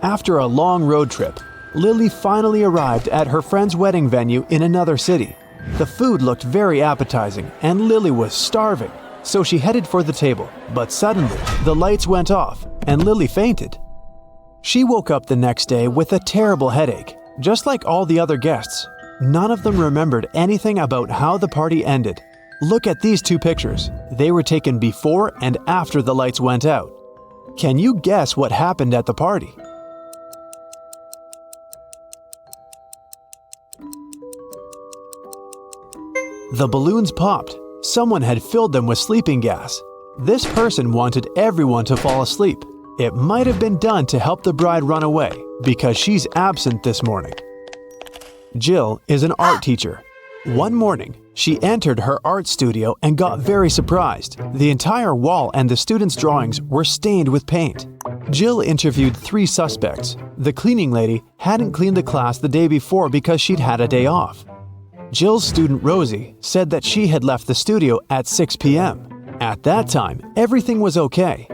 After a long road trip, Lily finally arrived at her friend's wedding venue in another city. The food looked very appetizing and Lily was starving, so she headed for the table. But suddenly, the lights went off and Lily fainted. She woke up the next day with a terrible headache. Just like all the other guests, none of them remembered anything about how the party ended. Look at these two pictures. They were taken before and after the lights went out. Can you guess what happened at the party? The balloons popped. Someone had filled them with sleeping gas. This person wanted everyone to fall asleep. It might have been done to help the bride run away because she's absent this morning. Jill is an art teacher. One morning, she entered her art studio and got very surprised. The entire wall and the students' drawings were stained with paint. Jill interviewed 3 suspects. The cleaning lady hadn't cleaned the class the day before because she'd had a day off. Jill's student Rosie said that she had left the studio at 6 p.m. At that time, everything was okay.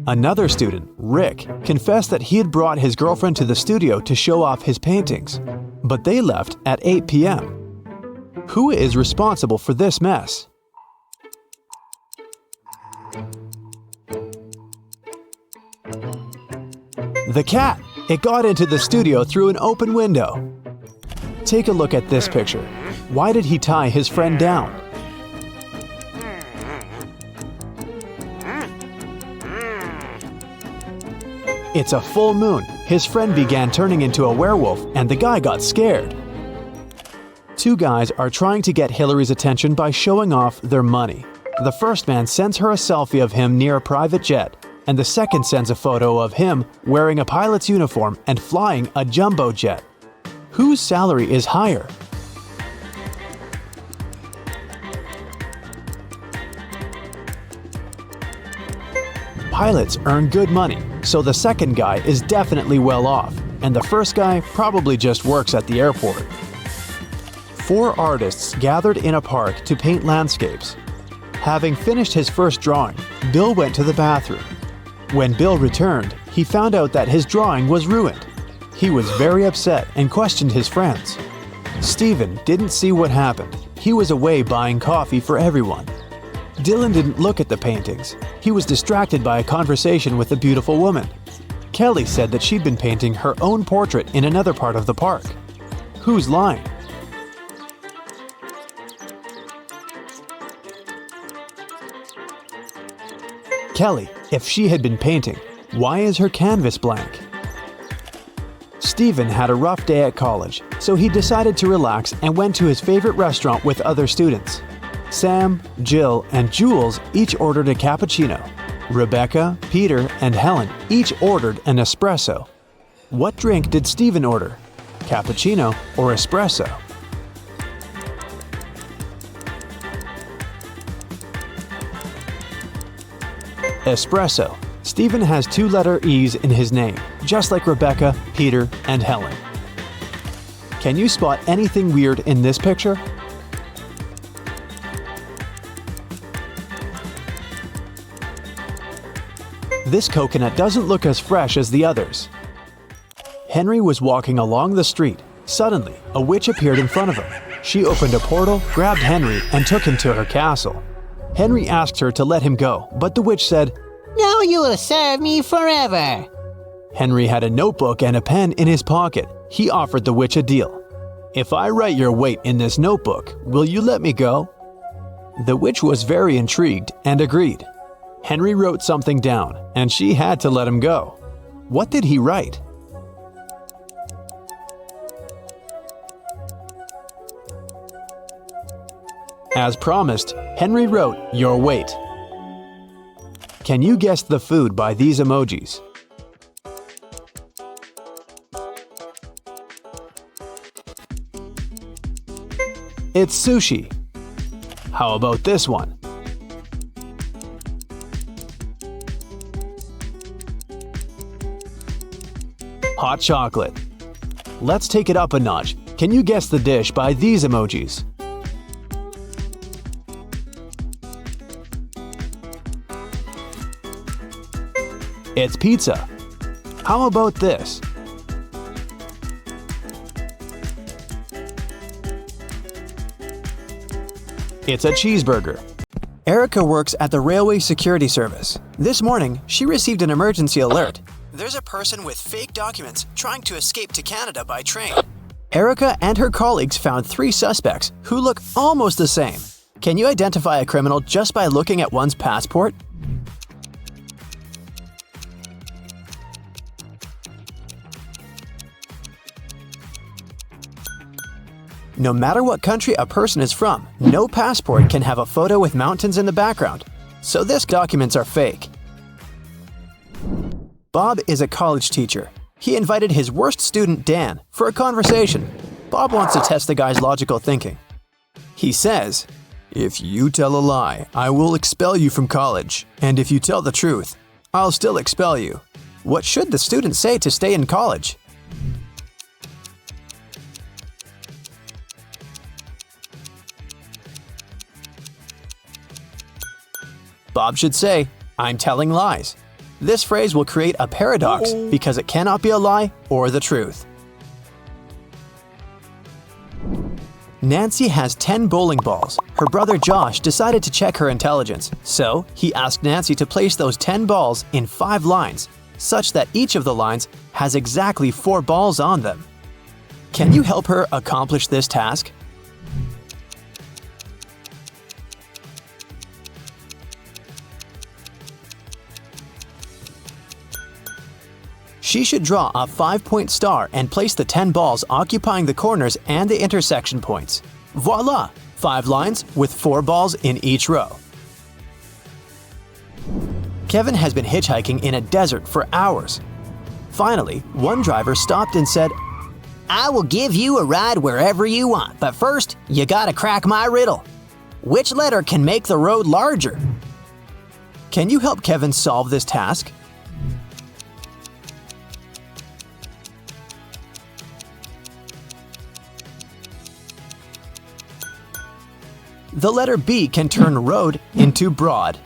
Another student, Rick, confessed that he had brought his girlfriend to the studio to show off his paintings, but they left at 8 p.m. Who is responsible for this mess? The cat! It got into the studio through an open window. Take a look at this picture. Why did he tie his friend down? It's a full moon. His friend began turning into a werewolf and the guy got scared. 2 guys are trying to get Hillary's attention by showing off their money. The first man sends her a selfie of him near a private jet, and the second sends a photo of him wearing a pilot's uniform and flying a jumbo jet. Whose salary is higher? Pilots earn good money, so the second guy is definitely well off, and the first guy probably just works at the airport. 4 artists gathered in a park to paint landscapes. Having finished his first drawing, Bill went to the bathroom. When Bill returned, he found out that his drawing was ruined. He was very upset and questioned his friends. Steven didn't see what happened. He was away buying coffee for everyone. Dylan didn't look at the paintings. He was distracted by a conversation with a beautiful woman. Kelly said that she'd been painting her own portrait in another part of the park. Who's lying? Kelly, if she had been painting, why is her canvas blank? Steven had a rough day at college, so he decided to relax and went to his favorite restaurant with other students. Sam, Jill, and Jules each ordered a cappuccino. Rebecca, Peter, and Helen each ordered an espresso. What drink did Steven order? Cappuccino or espresso? Espresso. Steven has 2-letter E's in his name, just like Rebecca, Peter, and Helen. Can you spot anything weird in this picture? This coconut doesn't look as fresh as the others. Henry was walking along the street. Suddenly, a witch appeared in front of him. She opened a portal, grabbed Henry, and took him to her castle. Henry asked her to let him go, but the witch said, "Now you will serve me forever." Henry had a notebook and a pen in his pocket. He offered the witch a deal. "If I write your weight in this notebook, will you let me go?" The witch was very intrigued and agreed. Henry wrote something down, and she had to let him go. What did he write? As promised, Henry wrote, "Your weight." Can you guess the food by these emojis? It's sushi. How about this one? Hot chocolate. Let's take it up a notch. Can you guess the dish by these emojis? It's pizza. How about this? It's a cheeseburger. Erica works at the Railway Security Service. This morning, she received an emergency alert. There's a person with fake documents trying to escape to Canada by train. Erica and her colleagues found 3 suspects who look almost the same. Can you identify a criminal just by looking at one's passport? No matter what country a person is from, no passport can have a photo with mountains in the background, so these documents are fake. Bob is a college teacher. He invited his worst student, Dan, for a conversation. Bob wants to test the guy's logical thinking. He says, "If you tell a lie, I will expel you from college, and if you tell the truth, I'll still expel you." What should the student say to stay in college? Bob should say, "I'm telling lies." This phrase will create a paradox because it cannot be a lie or the truth. Nancy has 10 bowling balls. Her brother Josh decided to check her intelligence, so he asked Nancy to place those 10 balls in 5 lines, such that each of the lines has exactly 4 balls on them. Can you help her accomplish this task? She should draw a 5-point star and place the 10 balls occupying the corners and the intersection points. Voila! 5 lines with 4 balls in each row. Kevin has been hitchhiking in a desert for hours. Finally, one driver stopped and said, I will give you a ride wherever you want, but first, you gotta crack my riddle. Which letter can make the road larger? Can you help Kevin solve this task? The letter B can turn road into broad.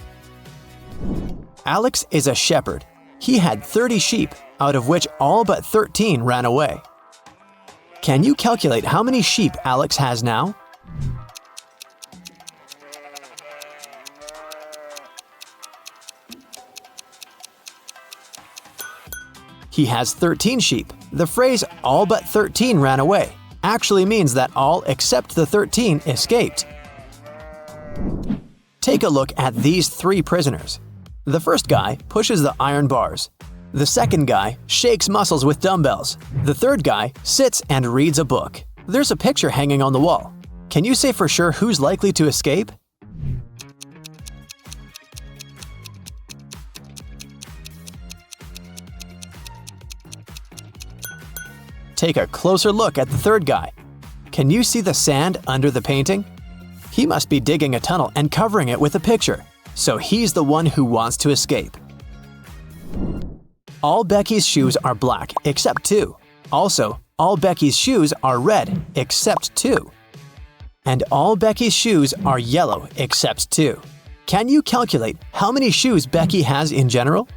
Alex is a shepherd. He had 30 sheep, out of which all but 13 ran away. Can you calculate how many sheep Alex has now? He has 13 sheep. The phrase "all but 13 ran away" actually means that all except the 13 escaped. Take a look at these 3 prisoners. The first guy pushes the iron bars. The second guy shakes muscles with dumbbells. The third guy sits and reads a book. There's a picture hanging on the wall. Can you say for sure who's likely to escape? Take a closer look at the third guy. Can you see the sand under the painting? He must be digging a tunnel and covering it with a picture, so he's the one who wants to escape. All Becky's shoes are black except 2. Also, all Becky's shoes are red except 2. And all Becky's shoes are yellow except 2. Can you calculate how many shoes Becky has in general?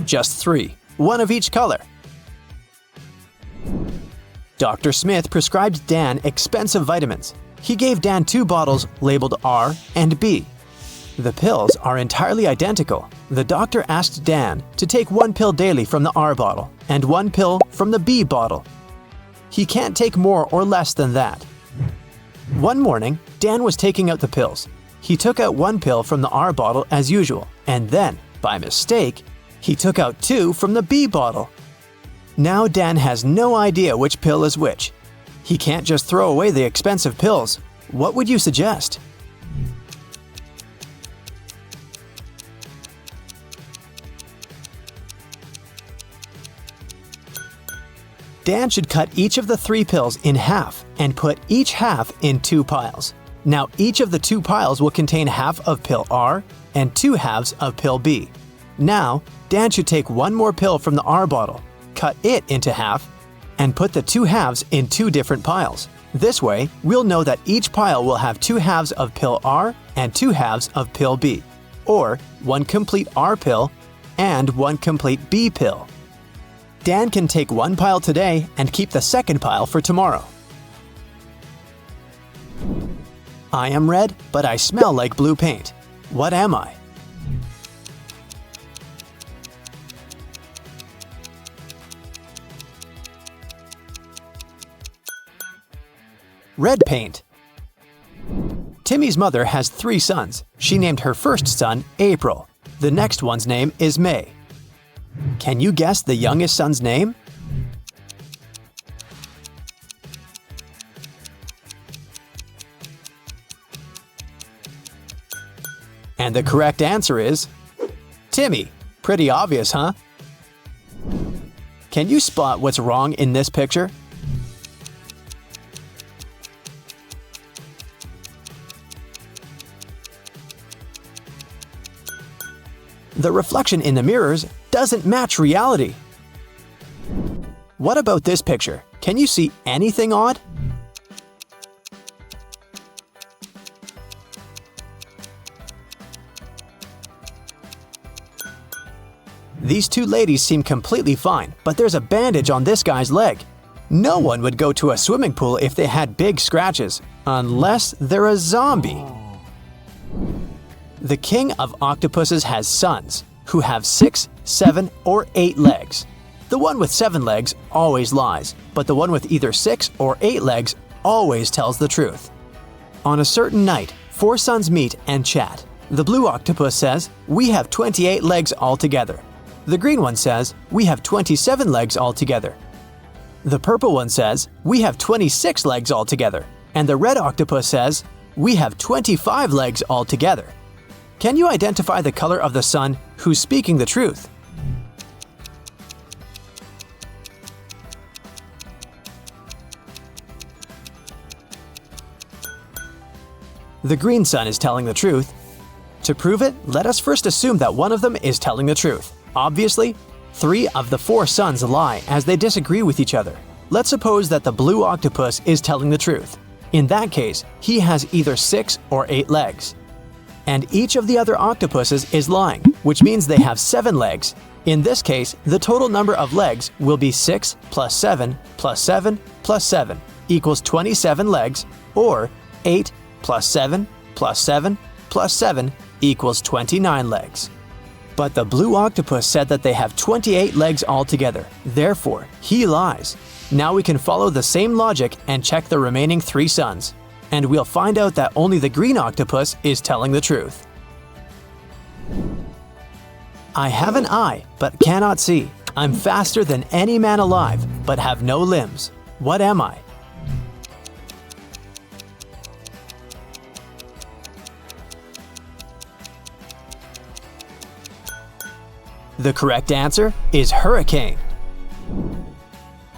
Just 3, one of each color. Dr. Smith prescribed Dan expensive vitamins. He gave Dan 2 bottles labeled R and B. The pills are entirely identical. The doctor asked Dan to take 1 pill daily from the R bottle and 1 pill from the B bottle. He can't take more or less than that. One morning, Dan was taking out the pills. He took out 1 pill from the R bottle as usual, and then, by mistake, he took out 2 from the B bottle. Now Dan has no idea which pill is which. He can't just throw away the expensive pills. What would you suggest? Dan should cut each of the 3 pills in half and put each half in 2 piles. Now each of the 2 piles will contain half of pill R and 2 halves of pill B. Now, Dan should take 1 more pill from the R bottle, cut it into half, and put the 2 halves in 2 different piles. This way, we'll know that each pile will have 2 halves of pill R and 2 halves of pill B, or 1 complete R pill and 1 complete B pill. Dan can take one pile today and keep the second pile for tomorrow. I am red, but I smell like blue paint. What am I? Red paint. Timmy's mother has 3 sons. She named her first son April. The next one's name is May. Can you guess the youngest son's name? And the correct answer is Timmy. Pretty obvious, huh? Can you spot what's wrong in this picture? The reflection in the mirrors doesn't match reality. What about this picture? Can you see anything odd? These 2 ladies seem completely fine, but there's a bandage on this guy's leg. No one would go to a swimming pool if they had big scratches, unless they're a zombie. The king of octopuses has sons, who have 6, 7, or 8 legs. The one with 7 legs always lies, but the one with either 6 or 8 legs always tells the truth. On a certain night, 4 sons meet and chat. The blue octopus says, "We have 28 legs altogether." The green one says, "We have 27 legs altogether." The purple one says, "We have 26 legs altogether." And the red octopus says, "We have 25 legs altogether." Can you identify the color of the sun who's speaking the truth? The green sun is telling the truth. To prove it, let us first assume that one of them is telling the truth. Obviously, 3 of the 4 sons lie as they disagree with each other. Let's suppose that the blue octopus is telling the truth. In that case, he has either 6 or 8 legs. And each of the other octopuses is lying, which means they have 7 legs. In this case, the total number of legs will be 6 plus 7 plus 7 plus 7 equals 27 legs, or 8 plus 7 plus 7 plus 7 equals 29 legs. But the blue octopus said that they have 28 legs altogether. Therefore, he lies. Now we can follow the same logic and check the remaining 3 sons. And we'll find out that only the green octopus is telling the truth. I have an eye, but cannot see. I'm faster than any man alive, but have no limbs. What am I? The correct answer is hurricane.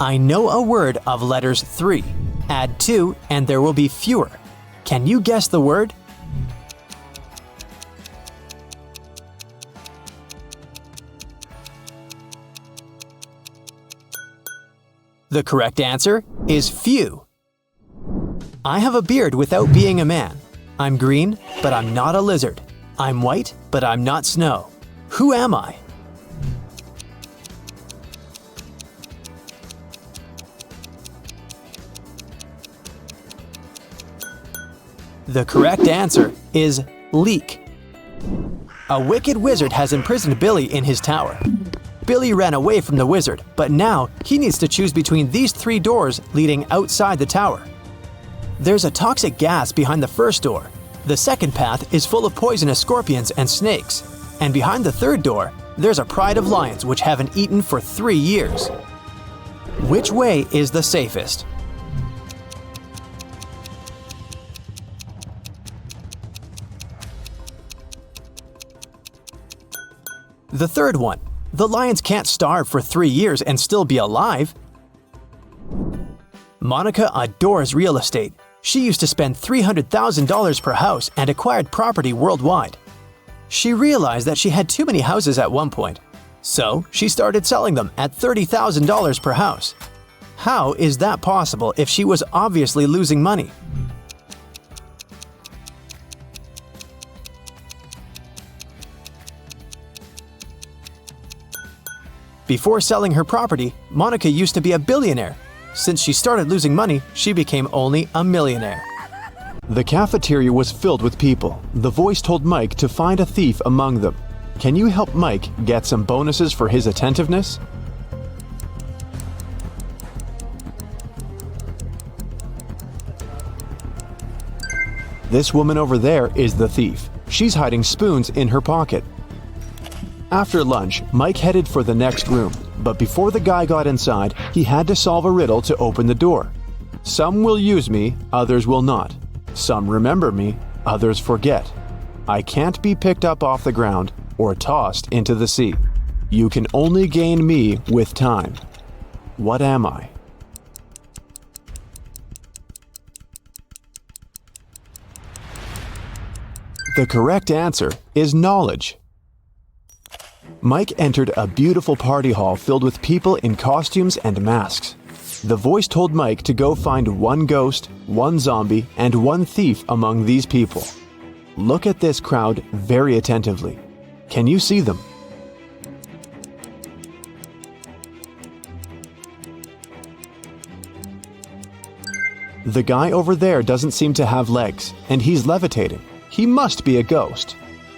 I know a word of letters 3. Add 2 and there will be fewer. Can you guess the word? The correct answer is few. I have a beard without being a man. I'm green, but I'm not a lizard. I'm white, but I'm not snow. Who am I? The correct answer is leek. A wicked wizard has imprisoned Billy in his tower. Billy ran away from the wizard, but now he needs to choose between these 3 doors leading outside the tower. There's a toxic gas behind the first door. The second path is full of poisonous scorpions and snakes. And behind the third door, there's a pride of lions which haven't eaten for 3 years. Which way is the safest? The third one. The lions can't starve for 3 years and still be alive. Monica adores real estate. She used to spend $300,000 per house and acquired property worldwide. She realized that she had too many houses at one point, so she started selling them at $30,000 per house. How is that possible if she was obviously losing money? Before selling her property, Monica used to be a billionaire. Since she started losing money, she became only a millionaire. The cafeteria was filled with people. The voice told Mike to find a thief among them. Can you help Mike get some bonuses for his attentiveness? This woman over there is the thief. She's hiding spoons in her pocket. After lunch, Mike headed for the next room, but before the guy got inside, he had to solve a riddle to open the door. Some will use me, others will not. Some remember me, others forget. I can't be picked up off the ground or tossed into the sea. You can only gain me with time. What am I? The correct answer is knowledge. Mike entered a beautiful party hall filled with people in costumes and masks. The voice told Mike to go find one ghost, one zombie, and one thief among these people. Look at this crowd very attentively. Can you see them? The guy over there doesn't seem to have legs, and he's levitating. He must be a ghost.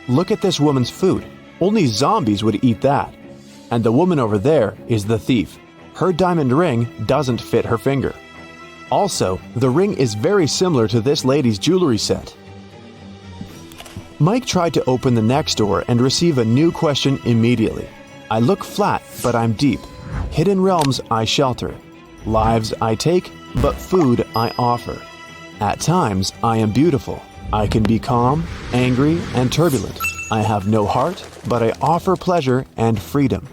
Look at this woman's food. Only zombies would eat that. And the woman over there is the thief. Her diamond ring doesn't fit her finger. Also, the ring is very similar to this lady's jewelry set. Mike tried to open the next door and receive a new question immediately. I look flat, but I'm deep. Hidden realms I shelter. Lives I take, but food I offer. At times, I am beautiful. I can be calm, angry, and turbulent. I have no heart, but I offer pleasure and freedom.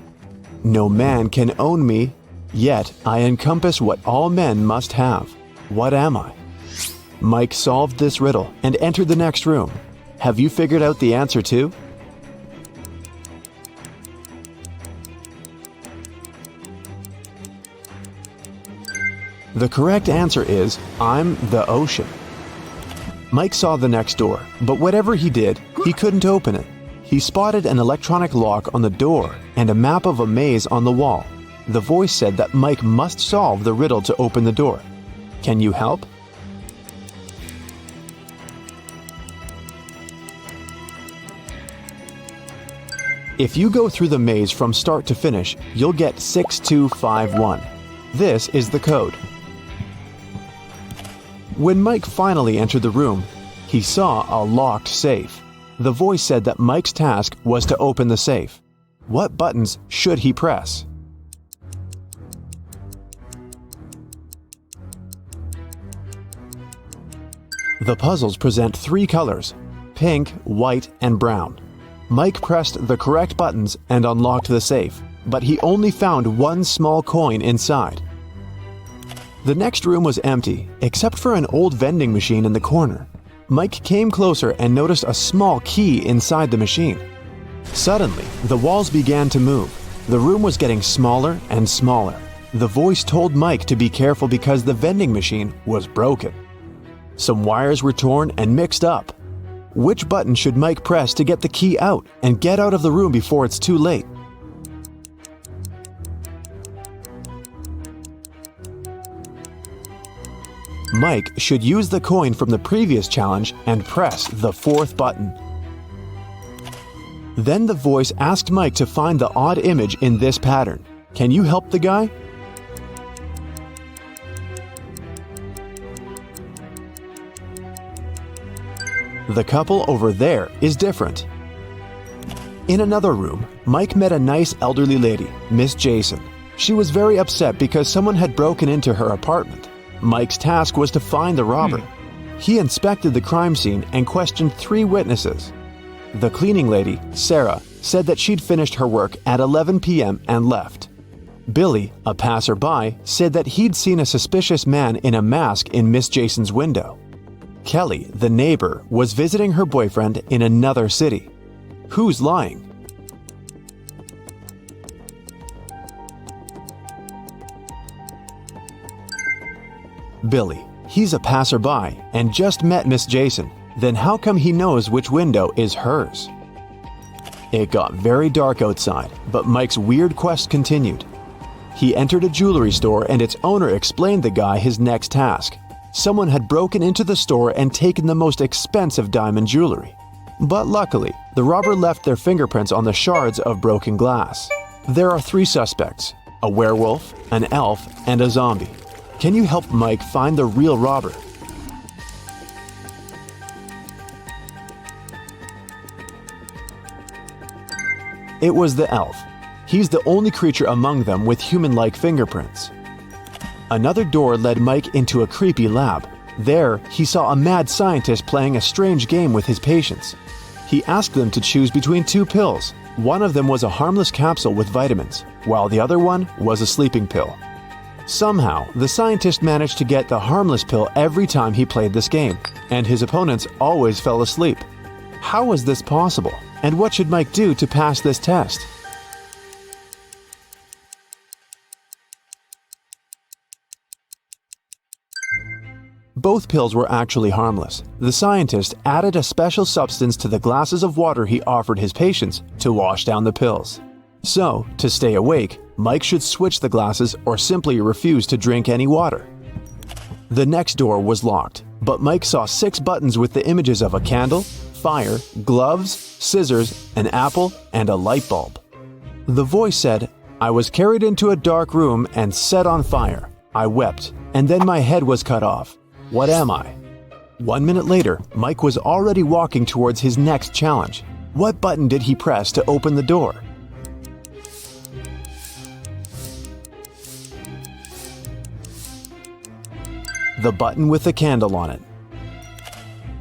No man can own me, yet I encompass what all men must have. What am I? Mike solved this riddle and entered the next room. Have you figured out the answer too? The correct answer is, I'm the ocean. Mike saw the next door, but whatever he did, he couldn't open it. He spotted an electronic lock on the door and a map of a maze on the wall. The voice said that Mike must solve the riddle to open the door. Can you help? If you go through the maze from start to finish, you'll get 6251. This is the code. When Mike finally entered the room, he saw a locked safe. The voice said that Mike's task was to open the safe. What buttons should he press? The puzzles present three colors: pink, white, and brown. Mike pressed the correct buttons and unlocked the safe, but he only found one small coin inside. The next room was empty, except for an old vending machine in the corner. Mike came closer and noticed a small key inside the machine. Suddenly, the walls began to move. The room was getting smaller and smaller. The voice told Mike to be careful because the vending machine was broken. Some wires were torn and mixed up. Which button should Mike press to get the key out and get out of the room before it's too late? Mike should use the coin from the previous challenge and press the fourth button. Then the voice asked Mike to find the odd image in this pattern. Can you help the guy? The couple over there is different. In another room, Mike met a nice elderly lady, Miss Jason. She was very upset because someone had broken into her apartment. Mike's task was to find the robber. He inspected the crime scene and questioned 3 witnesses. The cleaning lady, Sarah, said that she'd finished her work at 11 p.m. and left. Billy, a passerby, said that he'd seen a suspicious man in a mask in Miss Jason's window. Kelly, the neighbor, was visiting her boyfriend in another city. Who's lying? Billy. He's a passerby and just met Miss Jason. Then how come he knows which window is hers? It got very dark outside, but Mike's weird quest continued. He entered a jewelry store and its owner explained the guy his next task. Someone had broken into the store and taken the most expensive diamond jewelry. But luckily, the robber left their fingerprints on the shards of broken glass. There are 3 suspects: a werewolf, an elf, and a zombie. Can you help Mike find the real robber? It was the elf. He's the only creature among them with human-like fingerprints. Another door led Mike into a creepy lab. There, he saw a mad scientist playing a strange game with his patients. He asked them to choose between 2 pills. One of them was a harmless capsule with vitamins, while the other one was a sleeping pill. Somehow, the scientist managed to get the harmless pill every time he played this game, and his opponents always fell asleep. How was this possible? And what should Mike do to pass this test? Both pills were actually harmless. The scientist added a special substance to the glasses of water he offered his patients to wash down the pills. So, to stay awake, Mike should switch the glasses or simply refuse to drink any water. The next door was locked, but Mike saw 6 buttons with the images of a candle, fire, gloves, scissors, an apple, and a light bulb. The voice said, "I was carried into a dark room and set on fire. I wept, and then my head was cut off. What am I?" 1 minute later, Mike was already walking towards his next challenge. What button did he press to open the door? The button with the candle on it.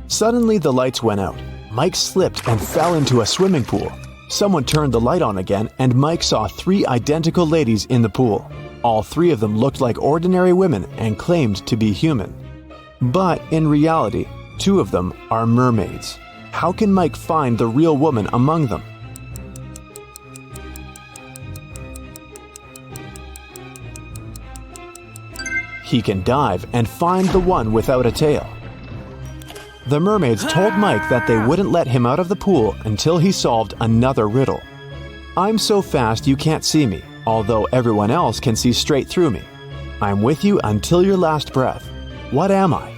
Suddenly the lights went out. Mike slipped and fell into a swimming pool. Someone turned the light on again and Mike saw 3 identical ladies in the pool. All 3 of them looked like ordinary women and claimed to be human. But in reality, 2 of them are mermaids. How can Mike find the real woman among them? He can dive and find the one without a tail. The mermaids told Mike that they wouldn't let him out of the pool until he solved another riddle. "I'm so fast you can't see me, although everyone else can see straight through me. I'm with you until your last breath. What am I?"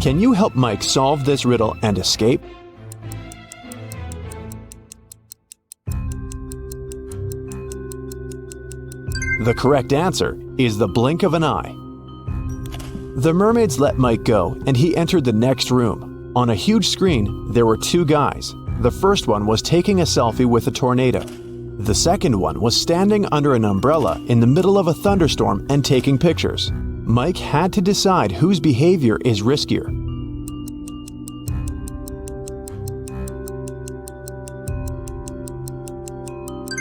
Can you help Mike solve this riddle and escape? The correct answer is the blink of an eye. The mermaids let Mike go, and he entered the next room. On a huge screen, there were 2 guys. The first one was taking a selfie with a tornado. The second one was standing under an umbrella in the middle of a thunderstorm and taking pictures. Mike had to decide whose behavior is riskier.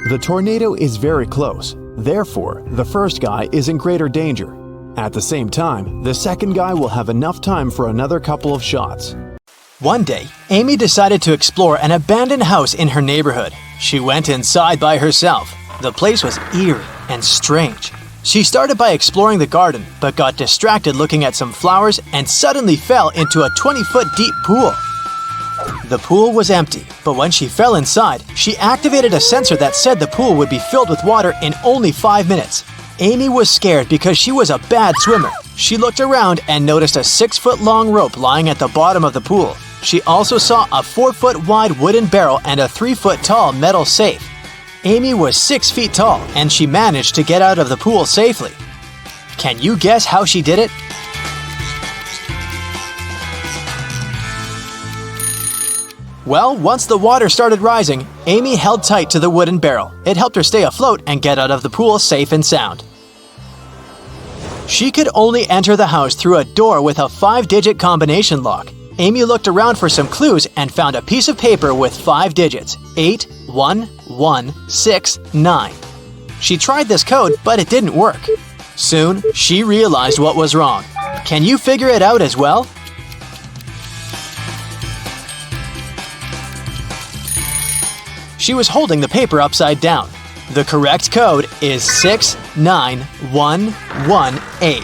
The tornado is very close. Therefore, the first guy is in greater danger. At the same time, the second guy will have enough time for another couple of shots. One day, Amy decided to explore an abandoned house in her neighborhood. She went inside by herself. The place was eerie and strange. She started by exploring the garden, but got distracted looking at some flowers and suddenly fell into a 20-foot deep pool. The pool was empty, but when she fell inside, she activated a sensor that said the pool would be filled with water in only 5 minutes. Amy was scared because she was a bad swimmer. She looked around and noticed a 6-foot-long rope lying at the bottom of the pool. She also saw a 4-foot-wide wooden barrel and a 3-foot-tall metal safe. Amy was 6 feet tall, and she managed to get out of the pool safely. Can you guess how she did it? Well, once the water started rising, Amy held tight to the wooden barrel. It helped her stay afloat and get out of the pool safe and sound. She could only enter the house through a door with a 5-digit combination lock. Amy looked around for some clues and found a piece of paper with 5 digits, 8, 1, 1, 6, 9. She tried this code, but it didn't work. Soon, she realized what was wrong. Can you figure it out as well? She was holding the paper upside down. The correct code is 69118.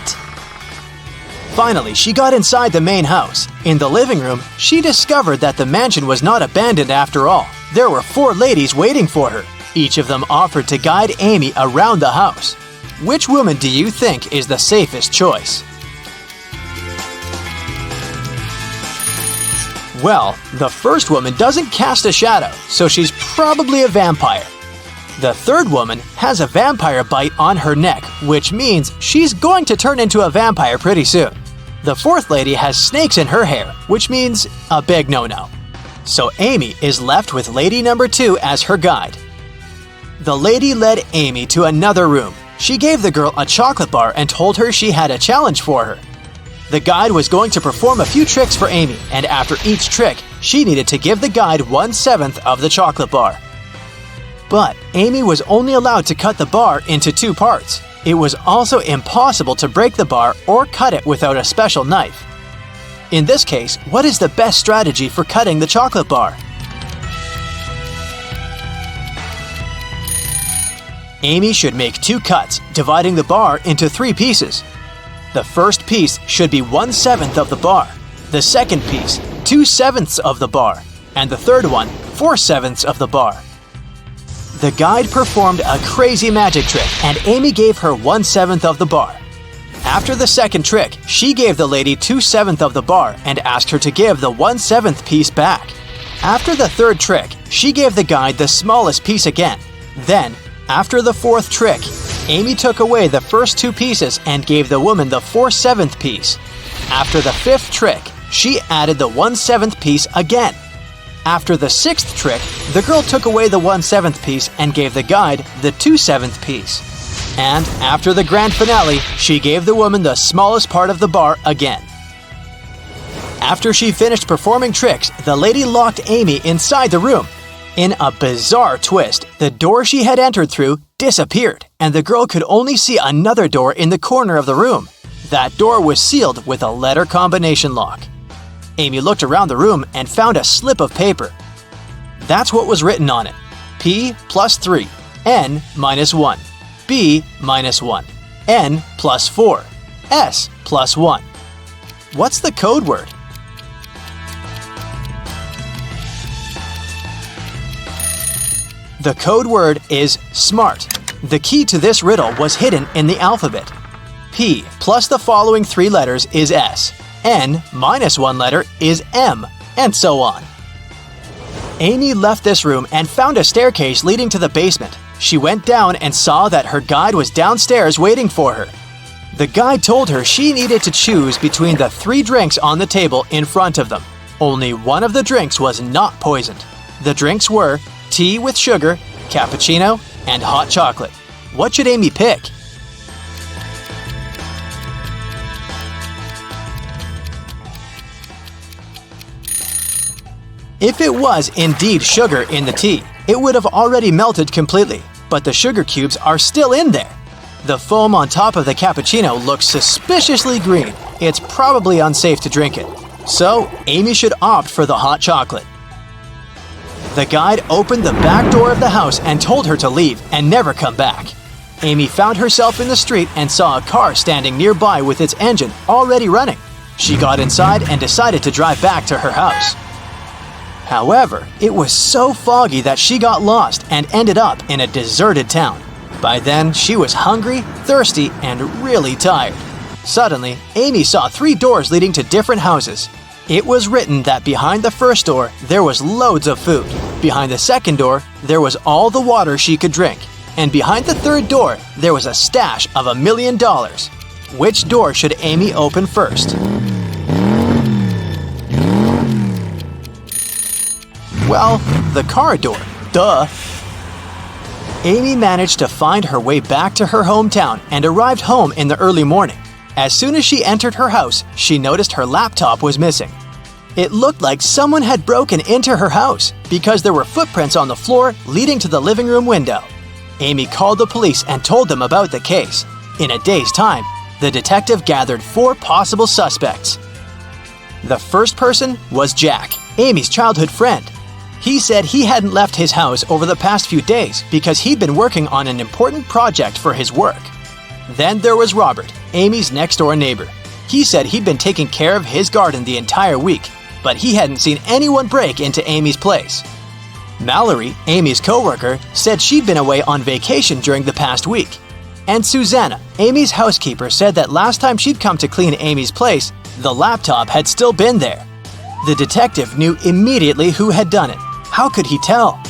Finally, she got inside the main house. In the living room, she discovered that the mansion was not abandoned after all. There were 4 ladies waiting for her. Each of them offered to guide Amy around the house. Which woman do you think is the safest choice? Well, the first woman doesn't cast a shadow, so she's probably a vampire. The third woman has a vampire bite on her neck, which means she's going to turn into a vampire pretty soon. The fourth lady has snakes in her hair, which means a big no-no. So Amy is left with lady number 2 as her guide. The lady led Amy to another room. She gave the girl a chocolate bar and told her she had a challenge for her. The guide was going to perform a few tricks for Amy, and after each trick, she needed to give the guide 1/7 of the chocolate bar. But Amy was only allowed to cut the bar into 2 parts. It was also impossible to break the bar or cut it without a special knife. In this case, what is the best strategy for cutting the chocolate bar? Amy should make 2 cuts, dividing the bar into 3 pieces. The first piece should be 1/7 of the bar, the second piece 2/7 of the bar, and the third one 4/7 of the bar. The guide performed a crazy magic trick and Amy gave her 1/7 of the bar. After the second trick, she gave the lady 2/7 of the bar and asked her to give the 1/7 piece back. After the third trick, she gave the guide the smallest piece again. Then, after the fourth trick, Amy took away the first 2 pieces and gave the woman the 4/7 piece. After the 5th trick, she added the 1/7 piece again. After the 6th trick, the girl took away the 1/7 piece and gave the guide the 2/7 piece. And after the grand finale, she gave the woman the smallest part of the bar again. After she finished performing tricks, the lady locked Amy inside the room. In a bizarre twist, the door she had entered through disappeared, and the girl could only see another door in the corner of the room. That door was sealed with a letter combination lock. Amy looked around the room and found a slip of paper. That's what was written on it. P plus 3, N minus 1, B minus 1, N plus 4, S plus 1. What's the code word? The code word is SMART. The key to this riddle was hidden in the alphabet. P plus the following 3 letters is S. N minus 1 letter is M, and so on. Amy left this room and found a staircase leading to the basement. She went down and saw that her guide was downstairs waiting for her. The guide told her she needed to choose between the 3 drinks on the table in front of them. Only one of the drinks was not poisoned. The drinks were tea with sugar, cappuccino, and hot chocolate. What should Amy pick? If it was indeed sugar in the tea, it would have already melted completely, but the sugar cubes are still in there. The foam on top of the cappuccino looks suspiciously green. It's probably unsafe to drink it. So, Amy should opt for the hot chocolate. The guide opened the back door of the house and told her to leave and never come back. Amy found herself in the street and saw a car standing nearby with its engine already running. She got inside and decided to drive back to her house. However, it was so foggy that she got lost and ended up in a deserted town. By then, she was hungry, thirsty, and really tired. Suddenly, Amy saw 3 doors leading to different houses. It was written that behind the first door, there was loads of food. Behind the second door, there was all the water she could drink. And behind the third door, there was a stash of $1 million. Which door should Amy open first? Well, the car door. Duh! Amy managed to find her way back to her hometown and arrived home in the early morning. As soon as she entered her house, she noticed her laptop was missing. It looked like someone had broken into her house because there were footprints on the floor leading to the living room window. Amy called the police and told them about the case. In a day's time, the detective gathered 4 possible suspects. The first person was Jack, Amy's childhood friend. He said he hadn't left his house over the past few days because he'd been working on an important project for his work. Then there was Robert, Amy's next-door neighbor. He said he'd been taking care of his garden the entire week, but he hadn't seen anyone break into Amy's place. Mallory, Amy's coworker, said she'd been away on vacation during the past week. And Susanna, Amy's housekeeper, said that last time she'd come to clean Amy's place, the laptop had still been there. The detective knew immediately who had done it. How could he tell?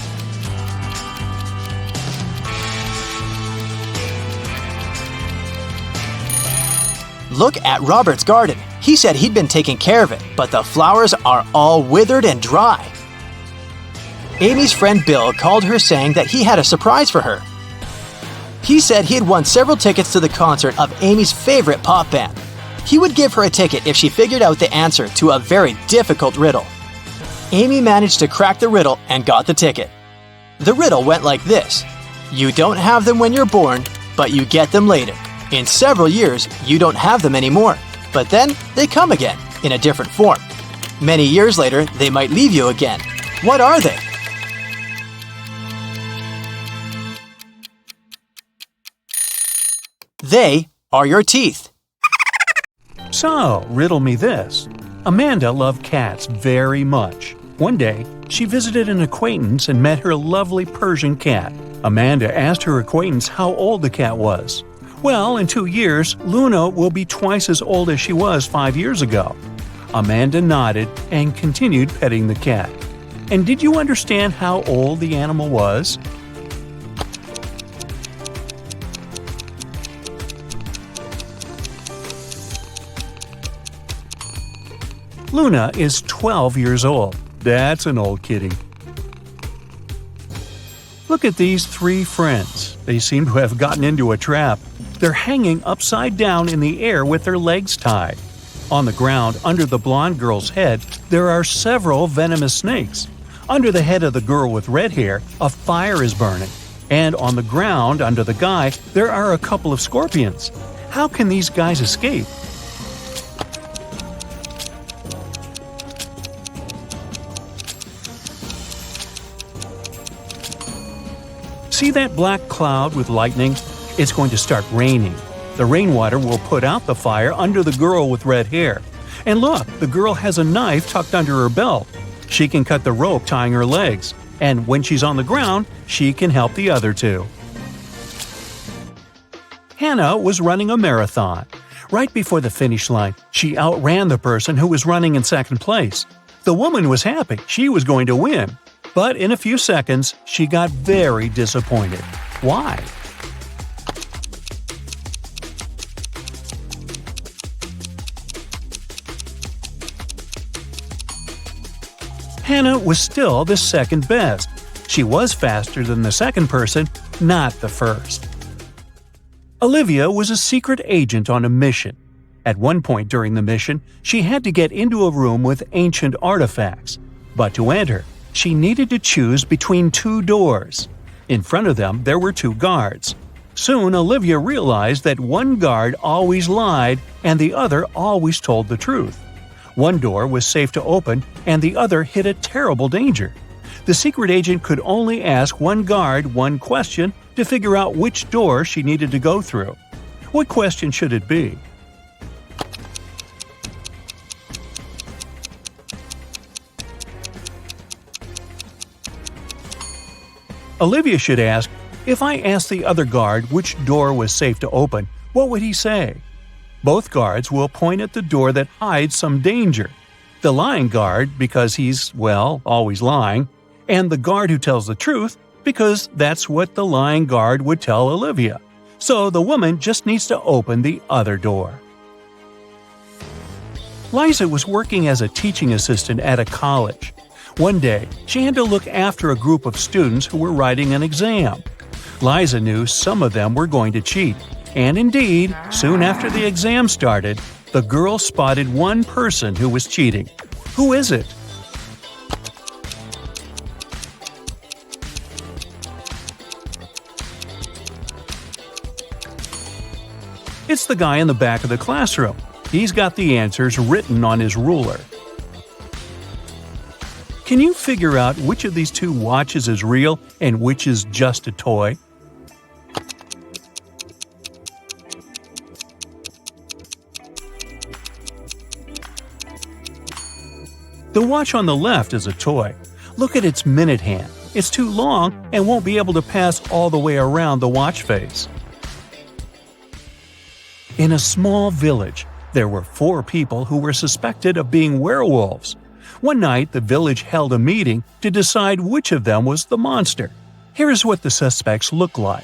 Look at Robert's garden. He said he'd been taking care of it, but the flowers are all withered and dry. Amy's friend Bill called her saying that he had a surprise for her. He said he had won several tickets to the concert of Amy's favorite pop band. He would give her a ticket if she figured out the answer to a very difficult riddle. Amy managed to crack the riddle and got the ticket. The riddle went like this: you don't have them when you're born, but you get them later. In several years, you don't have them anymore, but then they come again in a different form. Many years later, they might leave you again. What are they? They are your teeth. So, riddle me this. Amanda loved cats very much. One day, she visited an acquaintance and met her lovely Persian cat. Amanda asked her acquaintance how old the cat was. Well, in 2 years, Luna will be twice as old as she was 5 years ago. Amanda nodded and continued petting the cat. And did you understand how old the animal was? Luna is 12 years old. That's an old kitty. Look at these 3 friends. They seem to have gotten into a trap. They're hanging upside down in the air with their legs tied. On the ground, under the blonde girl's head, there are several venomous snakes. Under the head of the girl with red hair, a fire is burning. And on the ground, under the guy, there are a couple of scorpions. How can these guys escape? See that black cloud with lightning? It's going to start raining. The rainwater will put out the fire under the girl with red hair. And look, the girl has a knife tucked under her belt. She can cut the rope tying her legs. And when she's on the ground, she can help the other 2. Hannah was running a marathon. Right before the finish line, she outran the person who was running in second place. The woman was happy she was going to win. But in a few seconds, she got very disappointed. Why? Hannah was still the second best. She was faster than the second person, not the first. Olivia was a secret agent on a mission. At one point during the mission, she had to get into a room with ancient artifacts. But to enter, she needed to choose between 2 doors. In front of them, there were 2 guards. Soon, Olivia realized that one guard always lied and the other always told the truth. One door was safe to open and the other hid a terrible danger. The secret agent could only ask one guard one question to figure out which door she needed to go through. What question should it be? Olivia should ask, if I asked the other guard which door was safe to open, what would he say? Both guards will point at the door that hides some danger. The lying guard, because he's, well, always lying, and the guard who tells the truth, because that's what the lying guard would tell Olivia. So the woman just needs to open the other door. Liza was working as a teaching assistant at a college. One day, she had to look after a group of students who were writing an exam. Liza knew some of them were going to cheat. And indeed, soon after the exam started, the girl spotted one person who was cheating. Who is it? It's the guy in the back of the classroom. He's got the answers written on his ruler. Can you figure out which of these 2 watches is real and which is just a toy? The watch on the left is a toy. Look at its minute hand. It's too long and won't be able to pass all the way around the watch face. In a small village, there were 4 people who were suspected of being werewolves. One night, the village held a meeting to decide which of them was the monster. Here is what the suspects look like.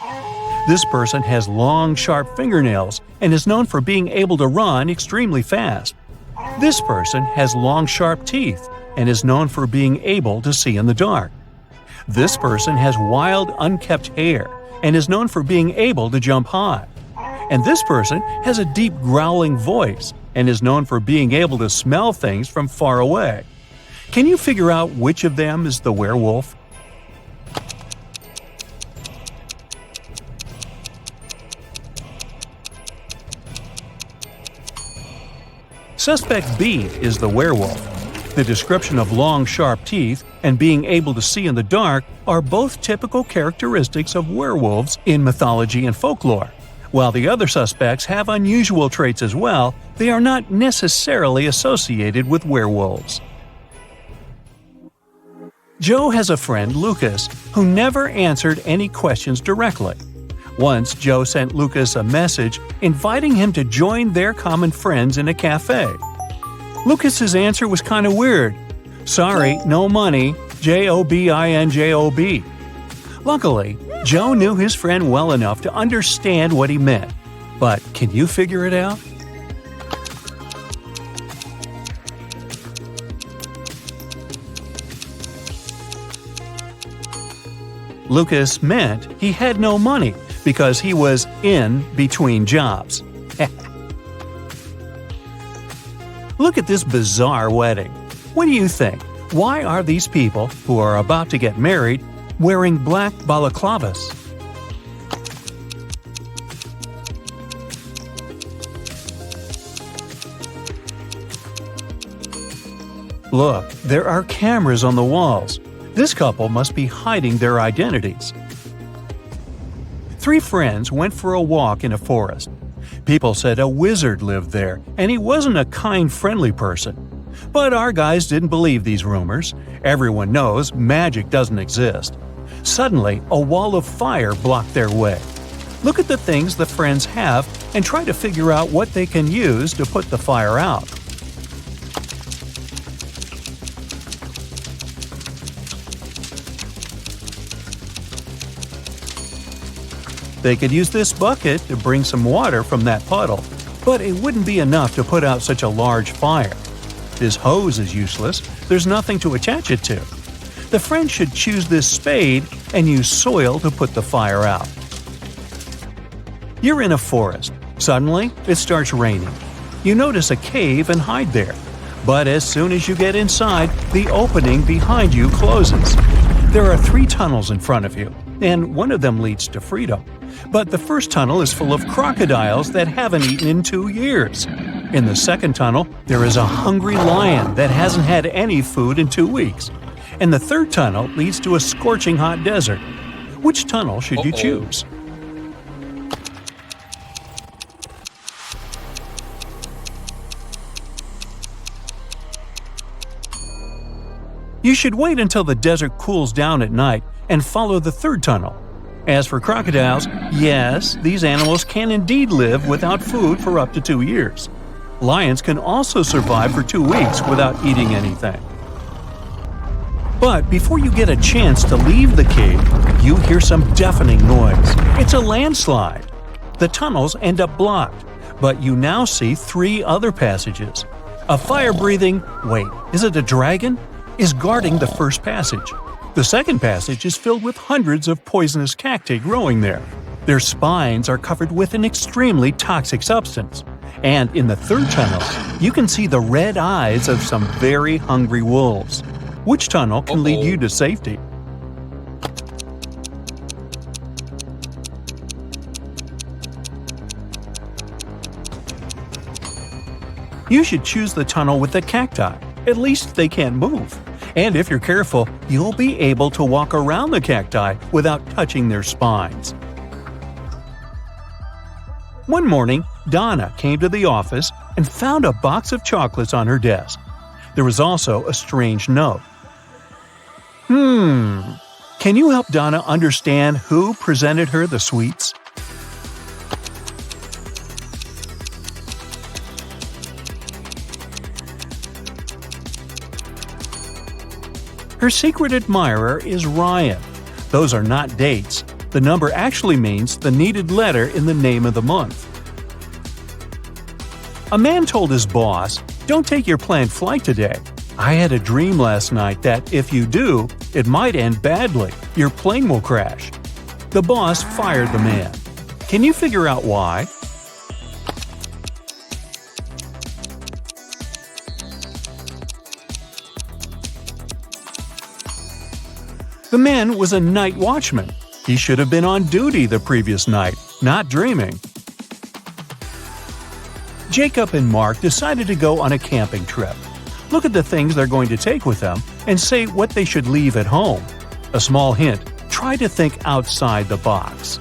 This person has long, sharp fingernails and is known for being able to run extremely fast. This person has long, sharp teeth and is known for being able to see in the dark. This person has wild, unkempt hair and is known for being able to jump high. And this person has a deep growling voice and is known for being able to smell things from far away. Can you figure out which of them is the werewolf? Suspect B is the werewolf. The description of long, sharp teeth and being able to see in the dark are both typical characteristics of werewolves in mythology and folklore. While the other suspects have unusual traits as well, they are not necessarily associated with werewolves. Joe has a friend, Lucas, who never answered any questions directly. Once, Joe sent Lucas a message inviting him to join their common friends in a cafe. Lucas's answer was kind of weird. Sorry, no money, JOBINJOB. Luckily, Joe knew his friend well enough to understand what he meant. But can you figure it out? Lucas meant he had no money because he was in between jobs. Look at this bizarre wedding. What do you think? Why are these people, who are about to get married, wearing black balaclavas? Look, there are cameras on the walls. This couple must be hiding their identities. 3 friends went for a walk in a forest. People said a wizard lived there, and he wasn't a kind, friendly person. But our guys didn't believe these rumors. Everyone knows magic doesn't exist. Suddenly, a wall of fire blocked their way. Look at the things the friends have and try to figure out what they can use to put the fire out. They could use this bucket to bring some water from that puddle, but it wouldn't be enough to put out such a large fire. This hose is useless, there's nothing to attach it to. The friends should choose this spade and use soil to put the fire out. You're in a forest. Suddenly, it starts raining. You notice a cave and hide there. But as soon as you get inside, the opening behind you closes. There are 3 tunnels in front of you, and one of them leads to freedom. But the first tunnel is full of crocodiles that haven't eaten in 2 years. In the second tunnel, there is a hungry lion that hasn't had any food in 2 weeks. And the third tunnel leads to a scorching hot desert. Which tunnel should you choose? You should wait until the desert cools down at night and follow the third tunnel. As for crocodiles, yes, these animals can indeed live without food for up to 2 years. Lions can also survive for 2 weeks without eating anything. But before you get a chance to leave the cave, you hear some deafening noise. It's a landslide. The tunnels end up blocked, but you now see 3 other passages. A fire-breathing, wait, is it a dragon? Is guarding the first passage. The second passage is filled with hundreds of poisonous cacti growing there. Their spines are covered with an extremely toxic substance. And in the third tunnel, you can see the red eyes of some very hungry wolves. Which tunnel can lead you to safety? You should choose the tunnel with the cacti. At least they can't move. And if you're careful, you'll be able to walk around the cacti without touching their spines. One morning, Donna came to the office and found a box of chocolates on her desk. There was also a strange note. Can Can you help Donna understand who presented her the sweets? Her secret admirer is Ryan. Those are not dates. The number actually means the needed letter in the name of the month. A man told his boss, "Don't take your planned flight today. I had a dream last night that if you do, it might end badly. Your plane will crash." The boss fired the man. Can you figure out why? The man was a night watchman. He should have been on duty the previous night, not dreaming. Jacob and Mark decided to go on a camping trip. Look at the things they're going to take with them and say what they should leave at home. A small hint: try to think outside the box.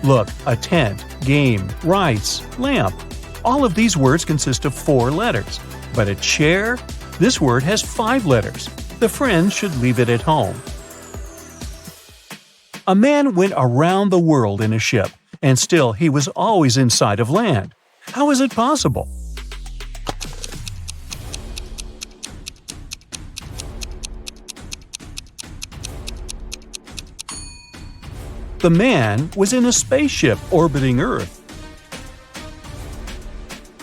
Look, a tent, game, rice, lamp. All of these words consist of 4 letters. But a chair? This word has 5 letters. The friends should leave it at home. A man went around the world in a ship, and still he was always in sight of land. How is it possible? The man was in a spaceship orbiting Earth.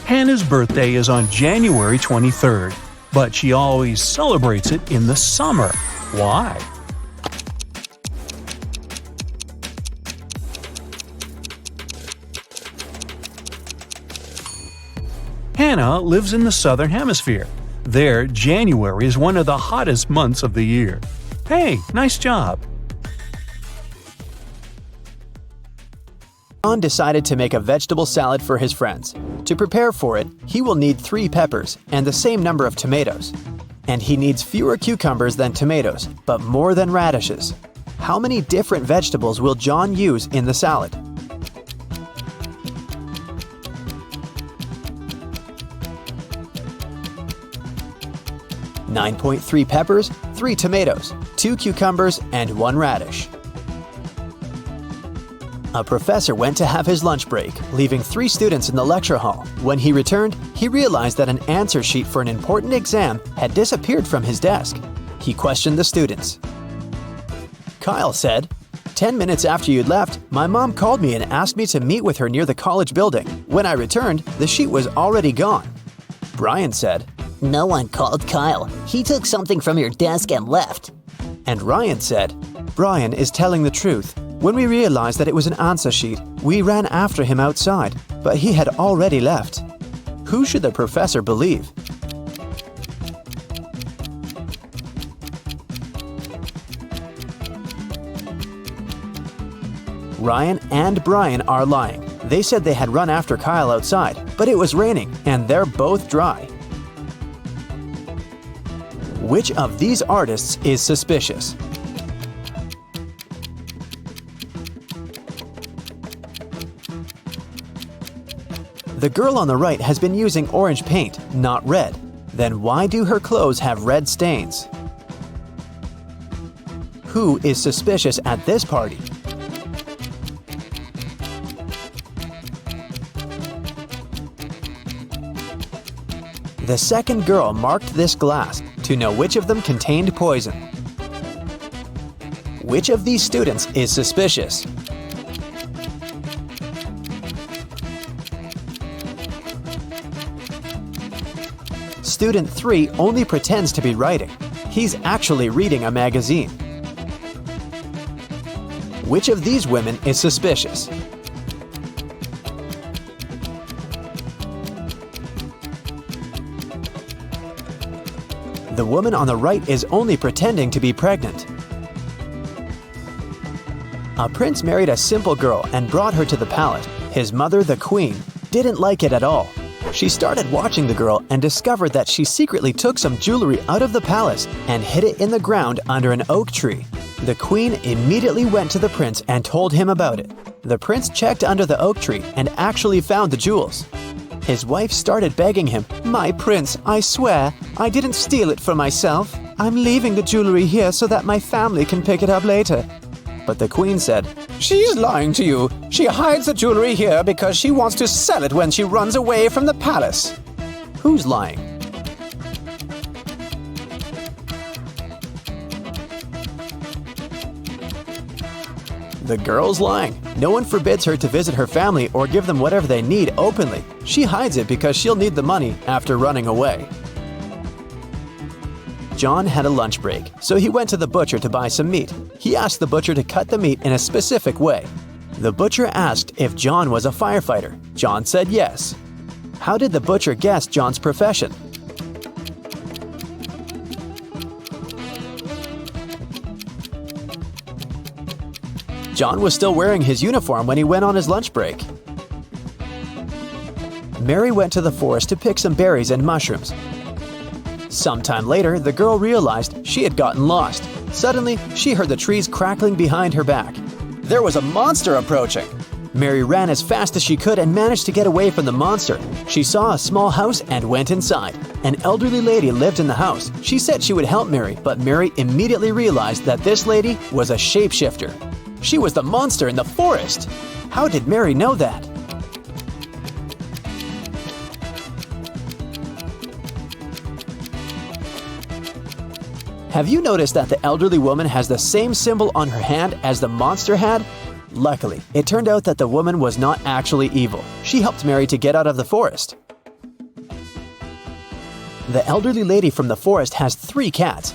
Hannah's birthday is on January 23rd, but she always celebrates it in the summer. Why? Hannah lives in the Southern Hemisphere. There, January is one of the hottest months of the year. Hey, nice job! John decided to make a vegetable salad for his friends. To prepare for it, he will need 3 peppers and the same number of tomatoes. And he needs fewer cucumbers than tomatoes, but more than radishes. How many different vegetables will John use in the salad? .3 peppers, 3 tomatoes, 2 cucumbers, and 1 radish. A professor went to have his lunch break, leaving 3 students in the lecture hall. When he returned, he realized that an answer sheet for an important exam had disappeared from his desk. He questioned the students. Kyle said, "10 minutes after you'd left, my mom called me and asked me to meet with her near the college building. When I returned, the sheet was already gone." Brian said, No one called Kyle. He took something from your desk and left. and Ryan said, "Brian is telling the truth. When we realized that it was an answer sheet, we ran after him outside, but he had already left." Who should the professor believe? Ryan and Brian are lying. They said they had run after Kyle outside, but it was raining, and they're both dry. Which of these artists is suspicious? The girl on the right has been using orange paint, not red. Then why do her clothes have red stains? Who is suspicious at this party? The second girl marked this glass to know which of them contained poison. Which of these students is suspicious? Student 3 only pretends to be writing. He's actually reading a magazine. Which of these women is suspicious? The woman on the right is only pretending to be pregnant. A prince married a simple girl and brought her to the palace. His mother, the queen, didn't like it at all. She started watching the girl and discovered that she secretly took some jewelry out of the palace and hid it in the ground under an oak tree. The queen immediately went to the prince and told him about it. The prince checked under the oak tree and actually found the jewels. His wife started begging him, "My prince, I swear, I didn't steal it for myself. I'm leaving the jewelry here so that my family can pick it up later." But the queen said, "She's lying to you. She hides the jewelry here because she wants to sell it when she runs away from the palace." Who's lying? The girl's lying. No one forbids her to visit her family or give them whatever they need openly. She hides it because she'll need the money after running away. John had a lunch break, so he went to the butcher to buy some meat. He asked the butcher to cut the meat in a specific way. The butcher asked if John was a firefighter. John said yes. How did the butcher guess John's profession? John was still wearing his uniform when he went on his lunch break. Mary went to the forest to pick some berries and mushrooms. Sometime later, the girl realized she had gotten lost. Suddenly, she heard the trees crackling behind her back. There was a monster approaching. Mary ran as fast as she could and managed to get away from the monster. She saw a small house and went inside. An elderly lady lived in the house. She said she would help Mary, but Mary immediately realized that this lady was a shapeshifter. She was the monster in the forest. How did Mary know that? Have you noticed that the elderly woman has the same symbol on her hand as the monster had? Luckily, it turned out that the woman was not actually evil. She helped Mary to get out of the forest. The elderly lady from the forest has 3 cats: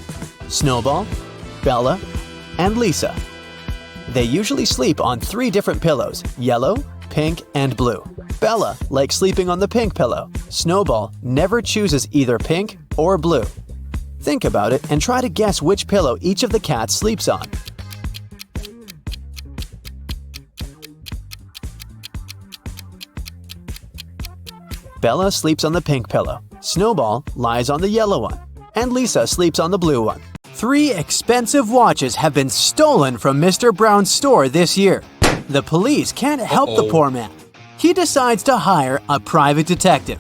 Snowball, Bella, and Lisa. They usually sleep on 3 different pillows: yellow, pink, and blue. Bella likes sleeping on the pink pillow. Snowball never chooses either pink or blue. Think about it and try to guess which pillow each of the cats sleeps on. Bella sleeps on the pink pillow, Snowball lies on the yellow one, and Lisa sleeps on the blue one. 3 expensive watches have been stolen from Mr. Brown's store this year. The police can't help the poor man. He decides to hire a private detective.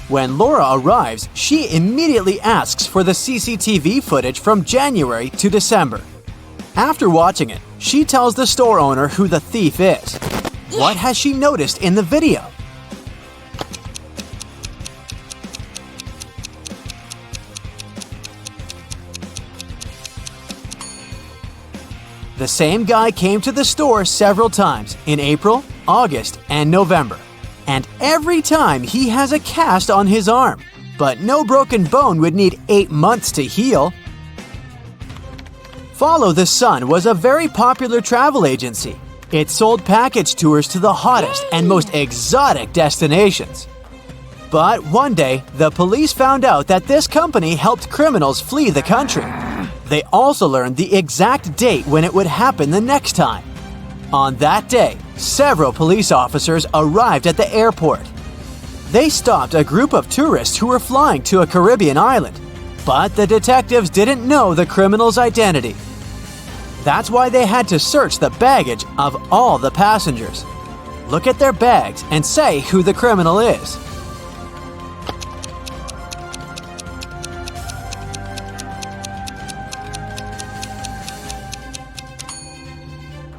When Laura arrives, she immediately asks for the CCTV footage from January to December. After watching it, she tells the store owner who the thief is. What has she noticed in the video? The same guy came to the store several times in April, August, and November. And every time he has a cast on his arm. But no broken bone would need 8 months to heal. Follow the Sun was a very popular travel agency. It sold package tours to the hottest and most exotic destinations. But one day, the police found out that this company helped criminals flee the country. They also learned the exact date when it would happen the next time. On that day, several police officers arrived at the airport. They stopped a group of tourists who were flying to a Caribbean island, but the detectives didn't know the criminal's identity. That's why they had to search the baggage of all the passengers. Look at their bags and say who the criminal is.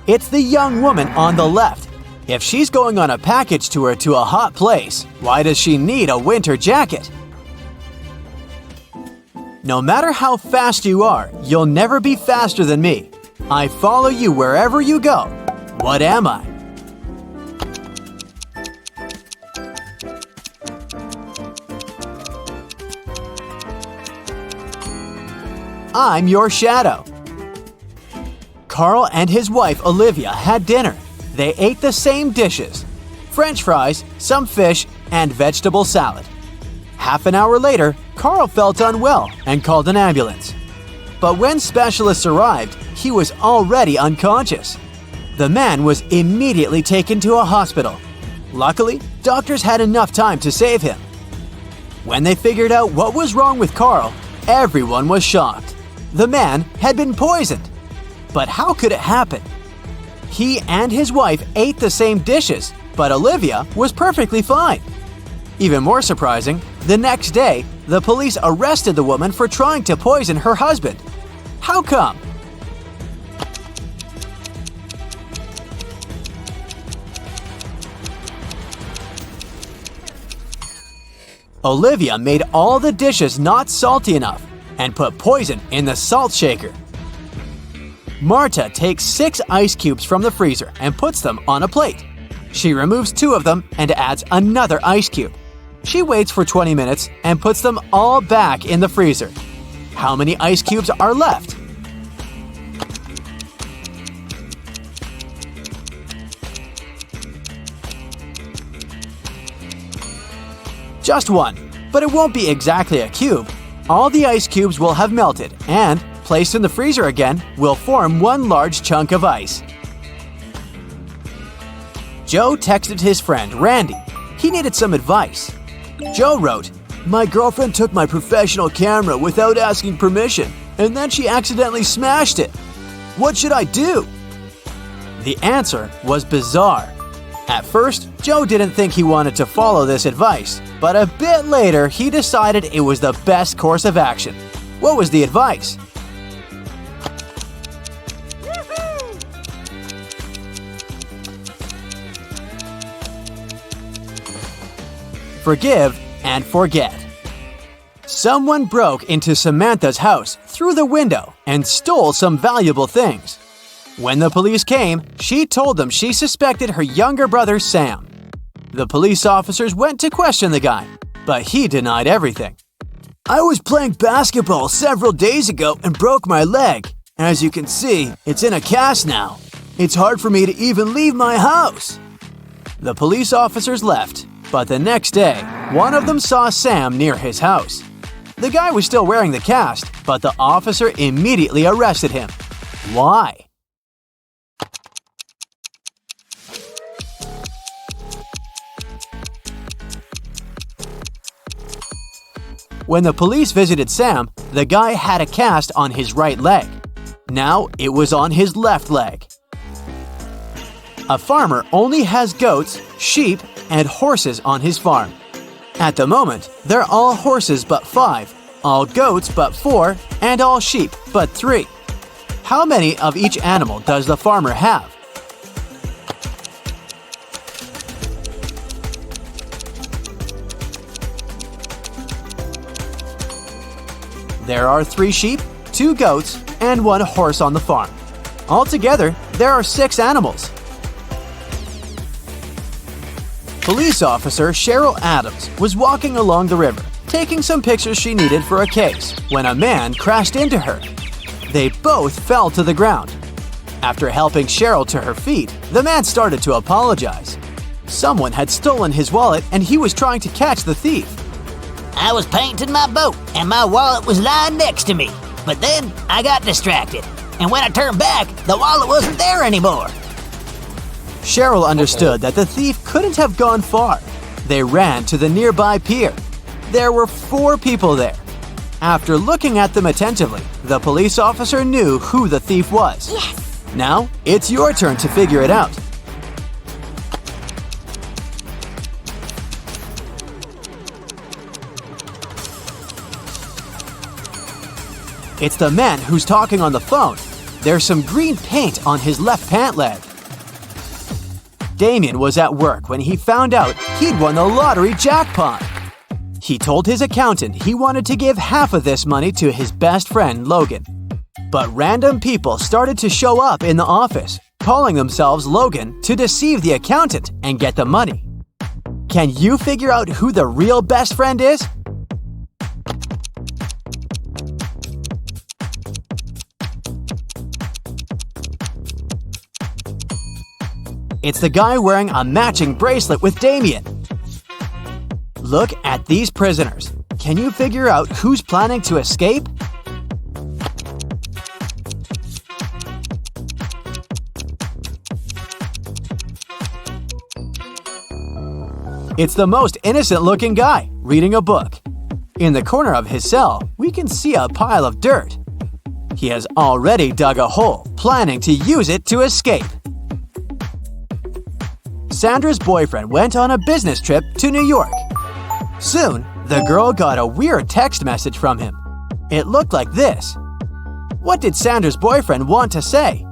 It's the young woman on the left. If she's going on a package tour to a hot place, why does she need a winter jacket? No matter how fast you are, you'll never be faster than me. I follow you wherever you go. What am I? I'm your shadow. Carl and his wife Olivia had dinner. They ate the same dishes: French fries, some fish, and vegetable salad. Half an hour later, Carl felt unwell and called an ambulance. But when specialists arrived, he was already unconscious. The man was immediately taken to a hospital. Luckily, doctors had enough time to save him. When they figured out what was wrong with Carl, everyone was shocked. The man had been poisoned. But how could it happen? He and his wife ate the same dishes, but Olivia was perfectly fine. Even more surprising, the next day, the police arrested the woman for trying to poison her husband. How come? Olivia made all the dishes not salty enough and put poison in the salt shaker. Marta takes 6 ice cubes from the freezer and puts them on a plate. She removes 2 of them and adds another ice cube. She waits for 20 minutes and puts them all back in the freezer. How many ice cubes are left? Just 1, but it won't be exactly a cube. All the ice cubes will have melted and, placed in the freezer again, will form one large chunk of ice. Joe texted his friend Randy. He needed some advice. Joe wrote, "My girlfriend took my professional camera without asking permission, and then she accidentally smashed it. What should I do?" The answer was bizarre. At first, Joe didn't think he wanted to follow this advice, but a bit later he decided it was the best course of action. What was the advice? Forgive and forget. Someone broke into Samantha's house through the window and stole some valuable things. When the police came, she told them she suspected her younger brother Sam. The police officers went to question the guy, but he denied everything. "I was playing basketball several days ago and broke my leg. As you can see, it's in a cast now. It's hard for me to even leave my house." The police officers left, but the next day, one of them saw Sam near his house. The guy was still wearing the cast, but the officer immediately arrested him. Why? When the police visited Sam, the guy had a cast on his right leg. Now it was on his left leg. A farmer only has goats, sheep, and horses on his farm. At the moment, they're all horses but 5, all goats but 4, and all sheep but 3. How many of each animal does the farmer have? There are 3 sheep, 2 goats, and 1 horse on the farm. Altogether, there are 6 animals. Police officer Cheryl Adams was walking along the river, taking some pictures she needed for a case, when a man crashed into her. They both fell to the ground. After helping Cheryl to her feet, the man started to apologize. Someone had stolen his wallet and he was trying to catch the thief. I was painting my boat and my wallet was lying next to me. But then I got distracted. And when I turned back, the wallet wasn't there anymore. Cheryl understood that the thief couldn't have gone far. They ran to the nearby pier. There were 4 people there. After looking at them attentively, the police officer knew who the thief was. Yes! Now, it's your turn to figure it out. It's the man who's talking on the phone. There's some green paint on his left pant leg. Damien was at work when he found out he'd won the lottery jackpot. He told his accountant he wanted to give half of this money to his best friend, Logan. But random people started to show up in the office, calling themselves Logan to deceive the accountant and get the money. Can you figure out who the real best friend is? It's the guy wearing a matching bracelet with Damien. Look at these prisoners. Can you figure out who's planning to escape? It's the most innocent-looking guy, reading a book. In the corner of his cell, we can see a pile of dirt. He has already dug a hole, planning to use it to escape. Sandra's boyfriend went on a business trip to New York. Soon, the girl got a weird text message from him. It looked like this. What did Sandra's boyfriend want to say?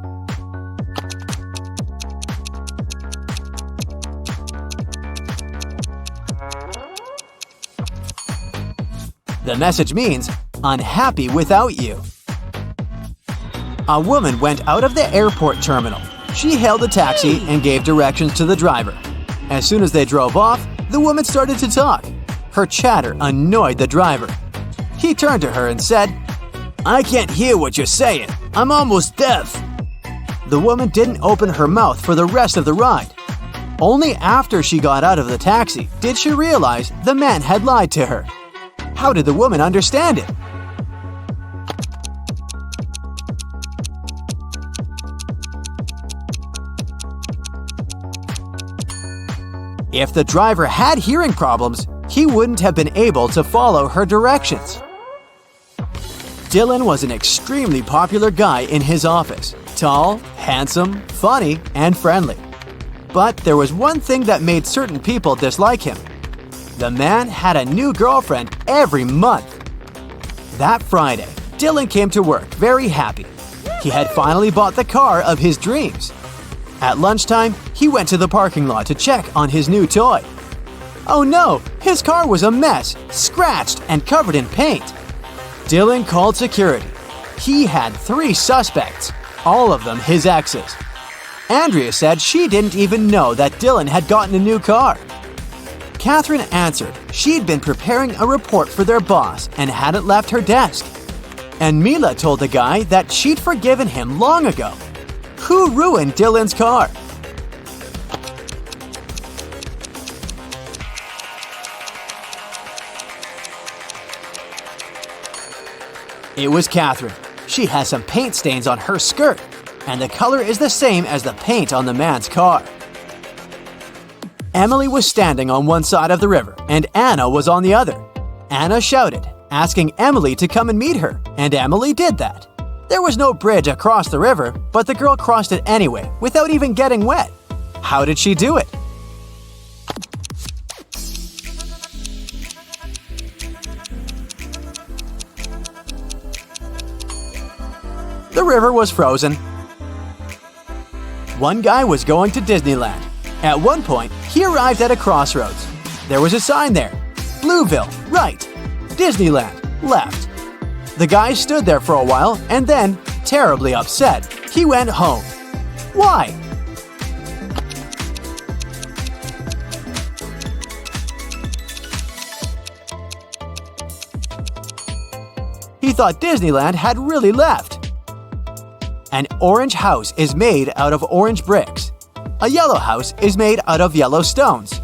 The message means, "Unhappy without you." A woman went out of the airport terminal. She hailed a taxi and gave directions to the driver. As soon as they drove off, the woman started to talk. Her chatter annoyed the driver. He turned to her and said, "I can't hear what you're saying. I'm almost deaf." The woman didn't open her mouth for the rest of the ride. Only after she got out of the taxi did she realize the man had lied to her. How did the woman understand it? If the driver had hearing problems, he wouldn't have been able to follow her directions. Dylan was an extremely popular guy in his office. Tall, handsome, funny, and friendly. But there was one thing that made certain people dislike him. The man had a new girlfriend every month. That Friday, Dylan came to work very happy. He had finally bought the car of his dreams. At lunchtime, he went to the parking lot to check on his new toy. Oh no, his car was a mess, scratched and covered in paint. Dylan called security. He had 3 suspects, all of them his exes. Andrea said she didn't even know that Dylan had gotten a new car. Catherine answered she'd been preparing a report for their boss and hadn't left her desk. And Mila told the guy that she'd forgiven him long ago. Who ruined Dylan's car? It was Catherine. She has some paint stains on her skirt, and the color is the same as the paint on the man's car. Emily was standing on one side of the river, and Anna was on the other. Anna shouted, asking Emily to come and meet her, and Emily did that. There was no bridge across the river, but the girl crossed it anyway, without even getting wet. How did she do it? The river was frozen. One guy was going to Disneyland. At one point, he arrived at a crossroads. There was a sign there. Blueville, right. Disneyland, left. The guy stood there for a while and then, terribly upset, he went home. Why? He thought Disneyland had really left. An orange house is made out of orange bricks. A yellow house is made out of yellow stones.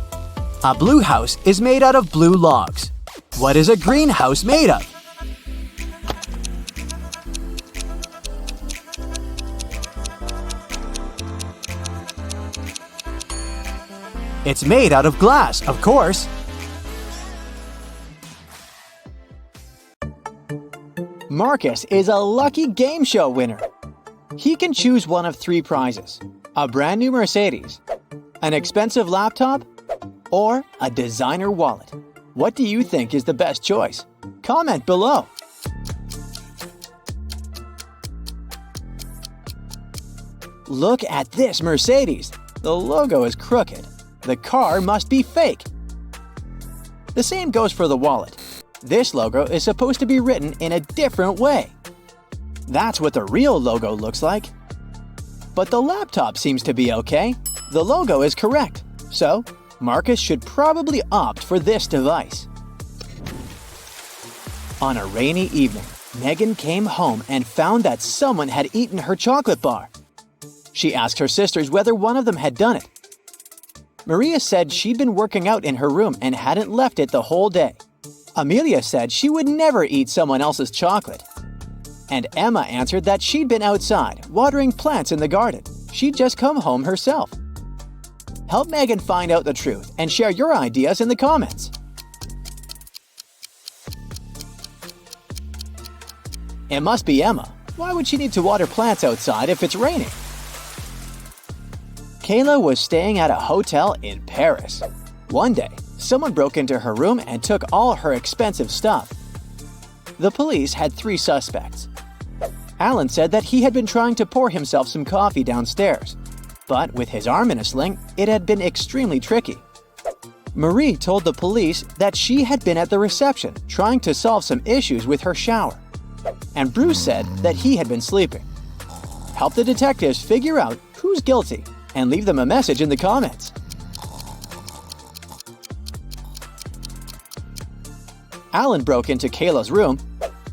A blue house is made out of blue logs. What is a green house made of? It's made out of glass, of course. Marcus is a lucky game show winner. He can choose one of 3 prizes: a brand new Mercedes, an expensive laptop, or a designer wallet. What do you think is the best choice? Comment below. Look at this Mercedes. The logo is crooked. The car must be fake. The same goes for the wallet. This logo is supposed to be written in a different way. That's what the real logo looks like. But the laptop seems to be okay. The logo is correct. So, Marcus should probably opt for this device. On a rainy evening, Megan came home and found that someone had eaten her chocolate bar. She asked her sisters whether one of them had done it. Maria said she'd been working out in her room and hadn't left it the whole day. Amelia said she would never eat someone else's chocolate. And Emma answered that she'd been outside, watering plants in the garden. She'd just come home herself. Help Megan find out the truth and share your ideas in the comments. It must be Emma. Why would she need to water plants outside if it's raining? Kayla was staying at a hotel in Paris. One day, Someone broke into her room and took all her expensive stuff. The police had 3 suspects. Alan said that he had been trying to pour himself some coffee downstairs, but with his arm in a sling, it had been extremely tricky. Marie told the police that she had been at the reception trying to solve some issues with her shower, and Bruce said that he had been sleeping. Help the detectives figure out who's guilty and leave them a message in the comments. Alan broke into Kayla's room.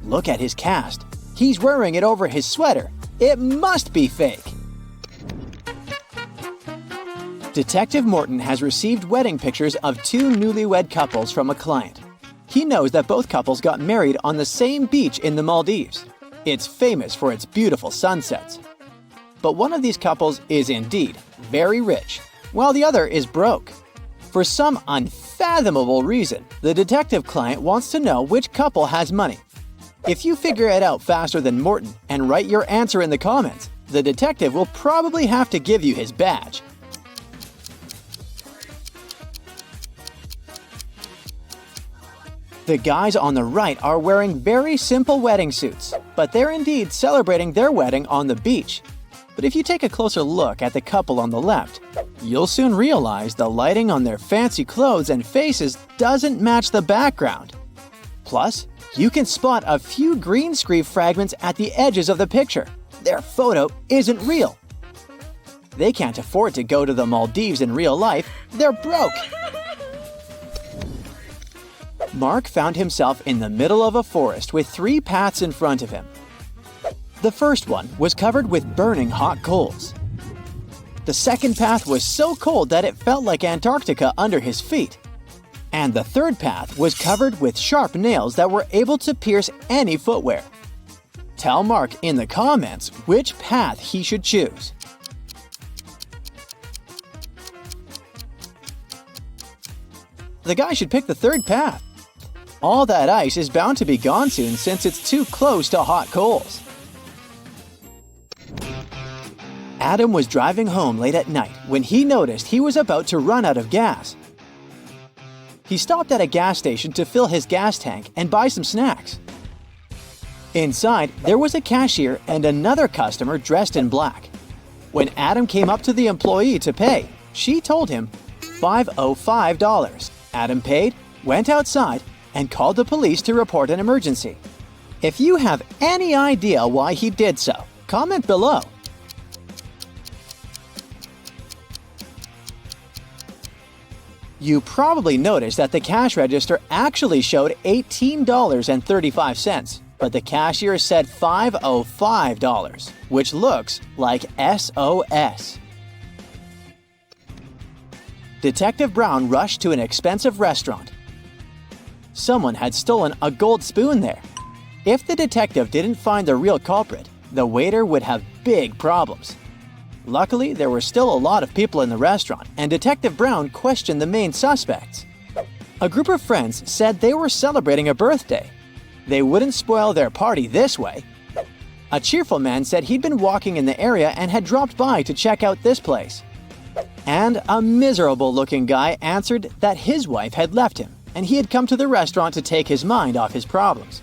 Look at his cast. He's wearing it over his sweater. It must be fake. Detective Morton has received wedding pictures of 2 newlywed couples from a client. He knows that both couples got married on the same beach in the Maldives. It's famous for its beautiful sunsets. But one of these couples is indeed very rich, while the other is broke. For some unfathomable reason, the detective client wants to know which couple has money. If you figure it out faster than Morton and write your answer in the comments, the detective will probably have to give you his badge. The guys on the right are wearing very simple wedding suits, but they're indeed celebrating their wedding on the beach. But if you take a closer look at the couple on the left, you'll soon realize the lighting on their fancy clothes and faces doesn't match the background. Plus, you can spot a few green screen fragments at the edges of the picture. Their photo isn't real. They can't afford to go to the Maldives in real life. They're broke. Mark found himself in the middle of a forest with 3 paths in front of him. The first one was covered with burning hot coals. The second path was so cold that it felt like Antarctica under his feet. And the third path was covered with sharp nails that were able to pierce any footwear. Tell Mark in the comments which path he should choose. The guy should pick the third path. All that ice is bound to be gone soon since it's too close to hot coals. Adam was driving home late at night when he noticed he was about to run out of gas. He stopped at a gas station to fill his gas tank and buy some snacks. Inside, there was a cashier and another customer dressed in black. When Adam came up to the employee to pay, she told him $505. Adam paid, went outside, and called the police to report an emergency. If you have any idea why he did so, comment below. You probably noticed that the cash register actually showed $18.35, but the cashier said $505, which looks like SOS. Detective Brown rushed to an expensive restaurant. Someone had stolen a gold spoon there. If the detective didn't find the real culprit, the waiter would have big problems. Luckily, there were still a lot of people in the restaurant, and Detective Brown questioned the main suspects. A group of friends said they were celebrating a birthday. They wouldn't spoil their party this way. A cheerful man said he'd been walking in the area and had dropped by to check out this place. And a miserable-looking guy answered that his wife had left him, and he had come to the restaurant to take his mind off his problems.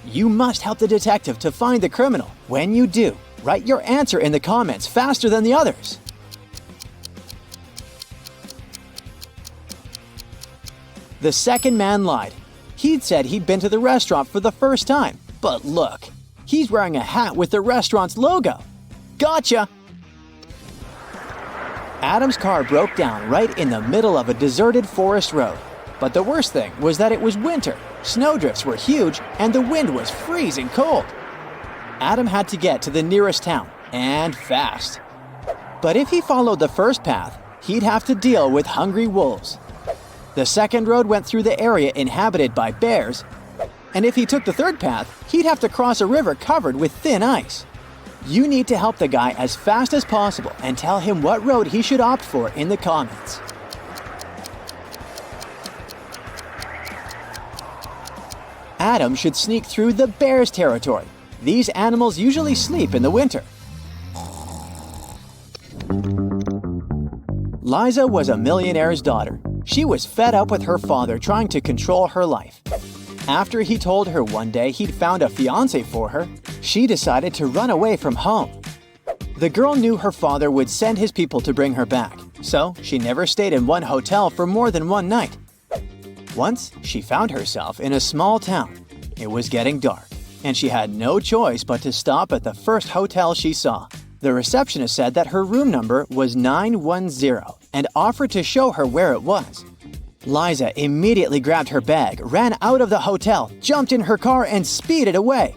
You must help the detective to find the criminal. When you do, write your answer in the comments faster than the others. The second man lied. He'd said he'd been to the restaurant for the first time, but look, he's wearing a hat with the restaurant's logo. Gotcha! Adam's car broke down right in the middle of a deserted forest road. But the worst thing was that it was winter, snowdrifts were huge, and the wind was freezing cold. Adam had to get to the nearest town, and fast. But if he followed the first path, he'd have to deal with hungry wolves. The second road went through the area inhabited by bears, and if he took the third path, he'd have to cross a river covered with thin ice. You need to help the guy as fast as possible and tell him what road he should opt for in the comments. Adam should sneak through the bear's territory. These animals usually sleep in the winter. Liza was a millionaire's daughter. She was fed up with her father trying to control her life. After he told her one day he'd found a fiancé for her, she decided to run away from home. The girl knew her father would send his people to bring her back, so she never stayed in one hotel for more than one night. Once, she found herself in a small town. It was getting dark, and she had no choice but to stop at the first hotel she saw. The receptionist said that her room number was 910 and offered to show her where it was. Liza immediately grabbed her bag, ran out of the hotel, jumped in her car, and speeded away.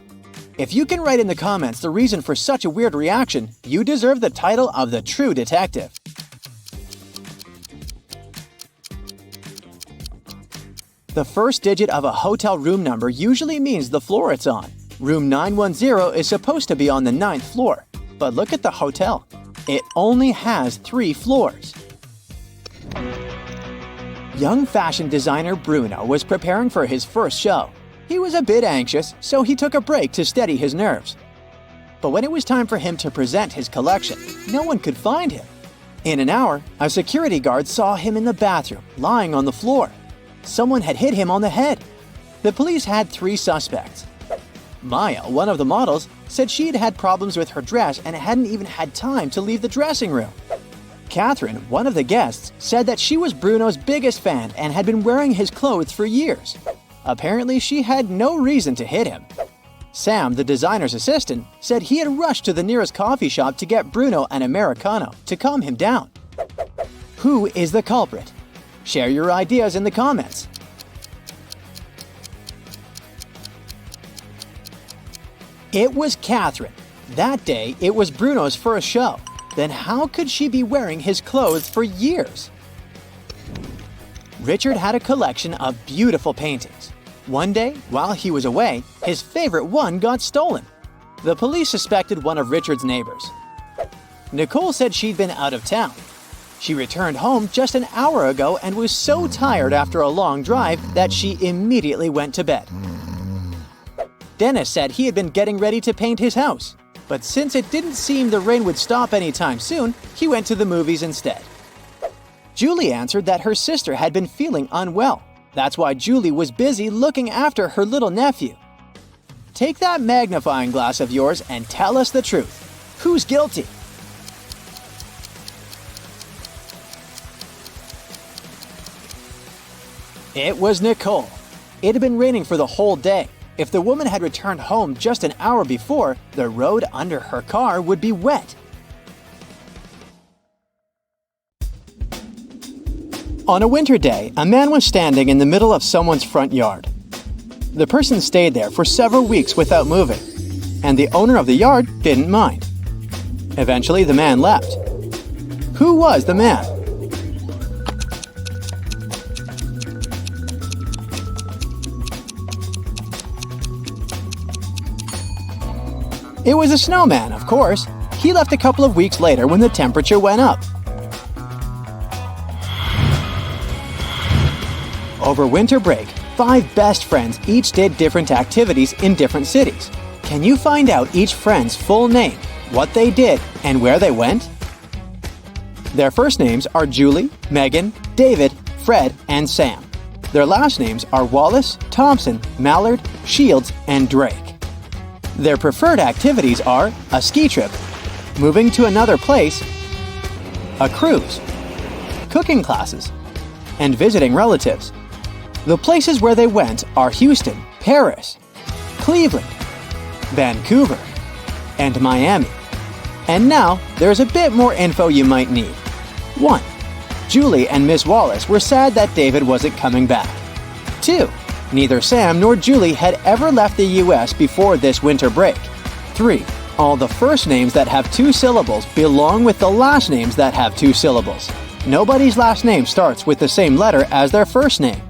If you can write in the comments the reason for such a weird reaction, you deserve the title of the true detective. The first digit of a hotel room number usually means the floor it's on. Room 910 is supposed to be on the 9th floor, but look at the hotel. It only has 3 floors. Young fashion designer Bruno was preparing for his first show. He was a bit anxious, so he took a break to steady his nerves. But when it was time for him to present his collection, no one could find him. In an hour, a security guard saw him in the bathroom, lying on the floor. Someone had hit him on the head. The police had 3 suspects. Maya, one of the models, said she had had problems with her dress and hadn't even had time to leave the dressing room. Catherine, one of the guests, said that she was Bruno's biggest fan and had been wearing his clothes for years. Apparently, she had no reason to hit him. Sam, the designer's assistant, said he had rushed to the nearest coffee shop to get Bruno an Americano to calm him down. Who is the culprit? Share your ideas in the comments. It was Catherine. That day, it was Bruno's first show. Then how could she be wearing his clothes for years? Richard had a collection of beautiful paintings. One day, while he was away, his favorite one got stolen. The police suspected one of Richard's neighbors. Nicole said she'd been out of town. She returned home just an hour ago and was so tired after a long drive that she immediately went to bed. Dennis said he had been getting ready to paint his house. But since it didn't seem the rain would stop anytime soon, he went to the movies instead. Julie answered that her sister had been feeling unwell. That's why Julie was busy looking after her little nephew. Take that magnifying glass of yours and tell us the truth. Who's guilty? It was Nicole. It had been raining for the whole day. If the woman had returned home just an hour before, the road under her car would be wet. On a winter day, a man was standing in the middle of someone's front yard. The person stayed there for several weeks without moving, and the owner of the yard didn't mind. Eventually, the man left. Who was the man? It was a snowman, of course. He left a couple of weeks later when the temperature went up. Over winter break, 5 best friends each did different activities in different cities. Can you find out each friend's full name, what they did, and where they went? Their first names are Julie, Megan, David, Fred, and Sam. Their last names are Wallace, Thompson, Mallard, Shields, and Drake. Their preferred activities are a ski trip, moving to another place, a cruise, cooking classes, and visiting relatives. The places where they went are Houston, Paris, Cleveland, Vancouver, and Miami. And now, there's a bit more info you might need. 1. Julie and Miss Wallace were sad that David wasn't coming back. 2. Neither Sam nor Julie had ever left the US before this winter break. 3. All the first names that have 2 syllables belong with the last names that have 2 syllables. Nobody's last name starts with the same letter as their first name.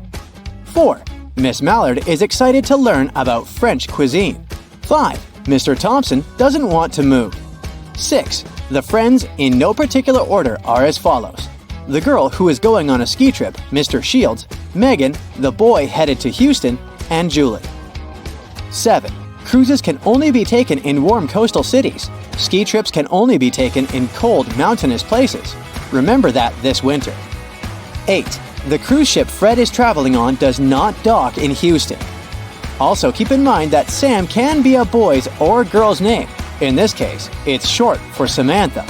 4. Miss Mallard is excited to learn about French cuisine. 5. Mr. Thompson doesn't want to move. 6. The friends, in no particular order, are as follows. The girl who is going on a ski trip, Mr. Shields, Megan, the boy headed to Houston, and Julie. 7. Cruises can only be taken in warm coastal cities. Ski trips can only be taken in cold, mountainous places. Remember that this winter. 8. The cruise ship Fred is traveling on does not dock in Houston. Also, keep in mind that Sam can be a boy's or girl's name. In this case, it's short for Samantha.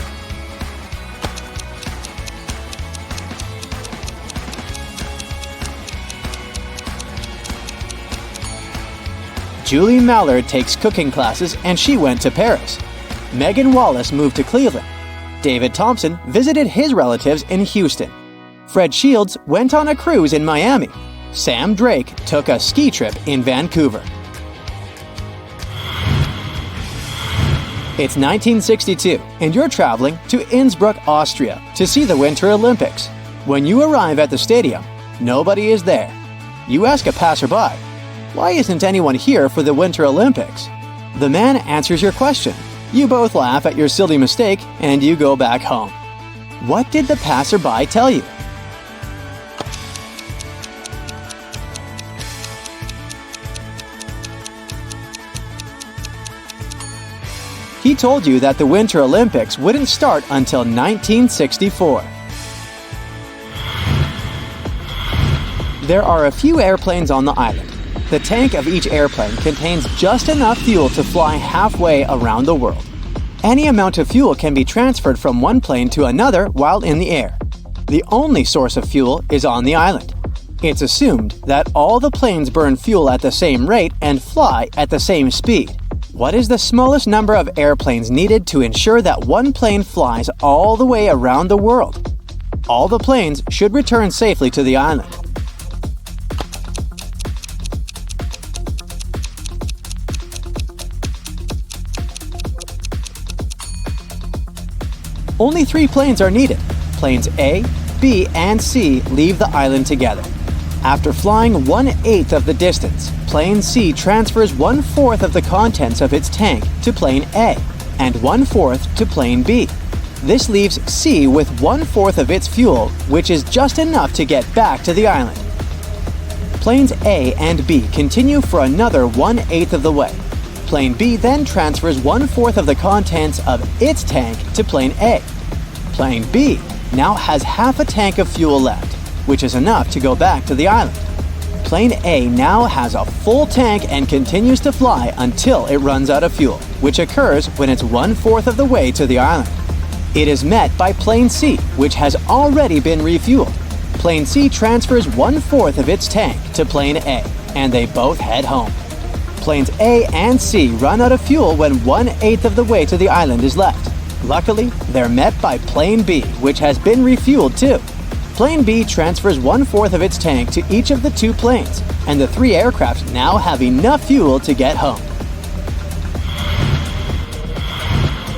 Julie Mallard takes cooking classes and she went to Paris. Megan Wallace moved to Cleveland. David Thompson visited his relatives in Houston. Fred Shields went on a cruise in Miami. Sam Drake took a ski trip in Vancouver. It's 1962 and you're traveling to Innsbruck, Austria to see the Winter Olympics. When you arrive at the stadium, nobody is there. You ask a passerby, "Why isn't anyone here for the Winter Olympics?" The man answers your question. You both laugh at your silly mistake and you go back home. What did the passerby tell you? He told you that the Winter Olympics wouldn't start until 1964. There are a few airplanes on the island. The tank of each airplane contains just enough fuel to fly halfway around the world. Any amount of fuel can be transferred from one plane to another while in the air. The only source of fuel is on the island. It's assumed that all the planes burn fuel at the same rate and fly at the same speed. What is the smallest number of airplanes needed to ensure that one plane flies all the way around the world? All the planes should return safely to the island. Only 3 planes are needed. Planes A, B, and C leave the island together. After flying 1/8 of the distance, Plane C transfers 1/4 of the contents of its tank to Plane A and 1/4 to Plane B. This leaves C with 1/4 of its fuel, which is just enough to get back to the island. Planes A and B continue for another 1/8 of the way. Plane B then transfers 1/4 of the contents of its tank to Plane A. Plane B now has half a tank of fuel left, which is enough to go back to the island. Plane A now has a full tank and continues to fly until it runs out of fuel, which occurs when it's 1/4 of the way to the island. It is met by Plane C, which has already been refueled. Plane C transfers 1/4 of its tank to Plane A, and they both head home. Planes A and C run out of fuel when 1/8 of the way to the island is left. Luckily, they're met by Plane B, which has been refueled too. Plane B transfers 1/4 of its tank to each of the 2 planes, and the 3 aircraft now have enough fuel to get home.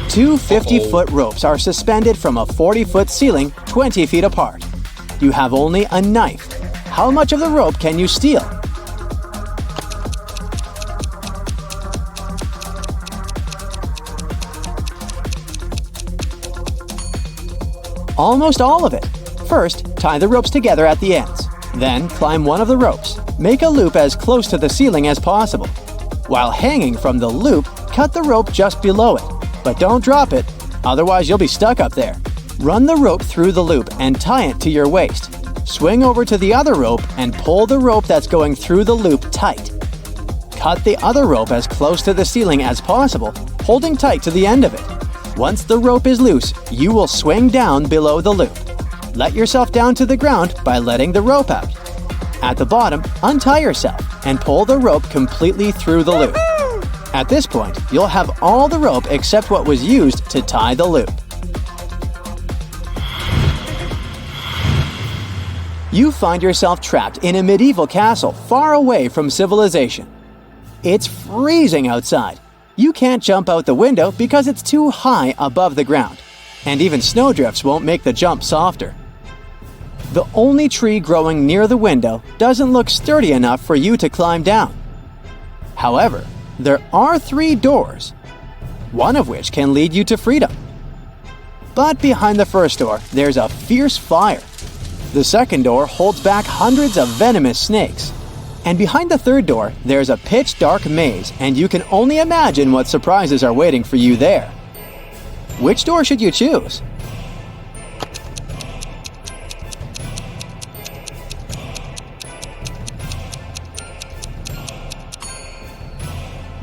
2 50-foot ropes are suspended from a 40-foot ceiling 20 feet apart. You have only a knife. How much of the rope can you steal? Almost all of it. First, tie the ropes together at the ends. Then, climb one of the ropes. Make a loop as close to the ceiling as possible. While hanging from the loop, cut the rope just below it. But don't drop it, otherwise you'll be stuck up there. Run the rope through the loop and tie it to your waist. Swing over to the other rope and pull the rope that's going through the loop tight. Cut the other rope as close to the ceiling as possible, holding tight to the end of it. Once the rope is loose, you will swing down below the loop. Let yourself down to the ground by letting the rope out. At the bottom, untie yourself and pull the rope completely through the loop. At this point, you'll have all the rope except what was used to tie the loop. You find yourself trapped in a medieval castle far away from civilization. It's freezing outside. You can't jump out the window because it's too high above the ground, and even snowdrifts won't make the jump softer. The only tree growing near the window doesn't look sturdy enough for you to climb down. However, there are 3 doors, one of which can lead you to freedom. But behind the first door, there's a fierce fire. The second door holds back hundreds of venomous snakes. And behind the third door, there's a pitch-dark maze, and you can only imagine what surprises are waiting for you there. Which door should you choose?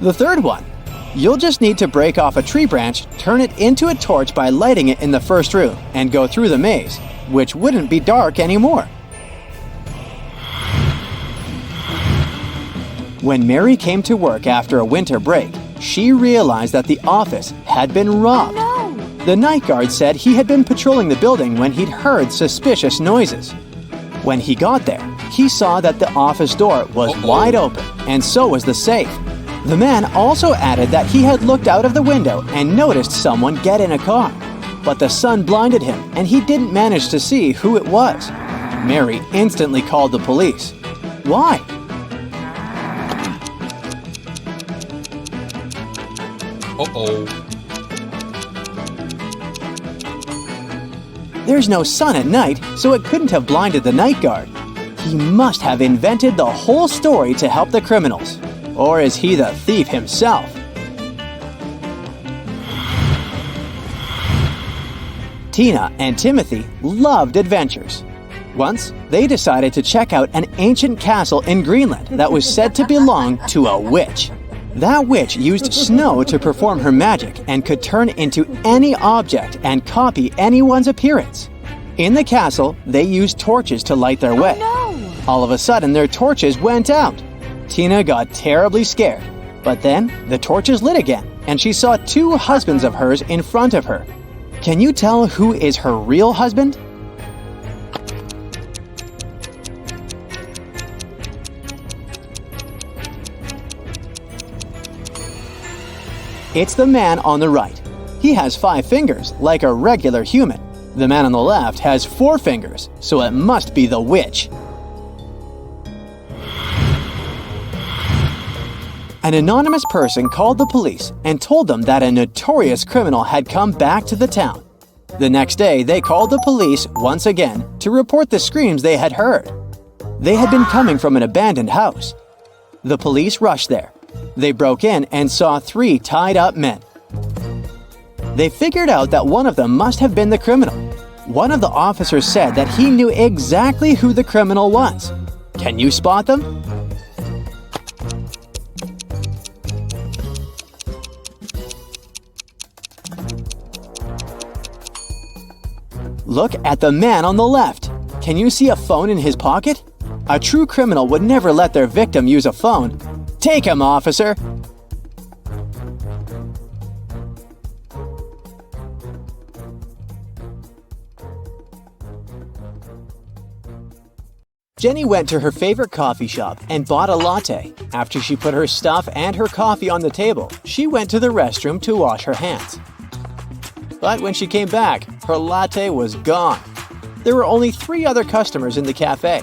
The third one. You'll just need to break off a tree branch, turn it into a torch by lighting it in the first room, and go through the maze, which wouldn't be dark anymore. When Mary came to work after a winter break, she realized that the office had been robbed. Oh, no. The night guard said he had been patrolling the building when he'd heard suspicious noises. When he got there, he saw that the office door was wide open, and so was the safe. The man also added that he had looked out of the window and noticed someone get in a car. But the sun blinded him, and he didn't manage to see who it was. Mary instantly called the police. Why? There's no sun at night, so it couldn't have blinded the night guard. He must have invented the whole story to help the criminals. Or is he the thief himself? Tina and Timothy loved adventures. Once, they decided to check out an ancient castle in Greenland that was said to belong to a witch. That witch used snow to perform her magic and could turn into any object and copy anyone's appearance. In the castle, they used torches to light their way. Oh, no. All of a sudden, their torches went out. Tina got terribly scared, but then the torches lit again, and she saw two husbands of hers in front of her. Can you tell who is her real husband? It's the man on the right. He has 5 fingers, like a regular human. The man on the left has 4 fingers, so it must be the witch. An anonymous person called the police and told them that a notorious criminal had come back to the town. The next day, they called the police once again to report the screams they had heard. They had been coming from an abandoned house. The police rushed there. They broke in and saw 3 tied-up men. They figured out that one of them must have been the criminal. One of the officers said that he knew exactly who the criminal was. Can you spot them? Look at the man on the left. Can you see a phone in his pocket? A true criminal would never let their victim use a phone. Take him, officer! Jenny went to her favorite coffee shop and bought a latte. After she put her stuff and her coffee on the table, she went to the restroom to wash her hands. But when she came back, her latte was gone. There were only 3 other customers in the cafe.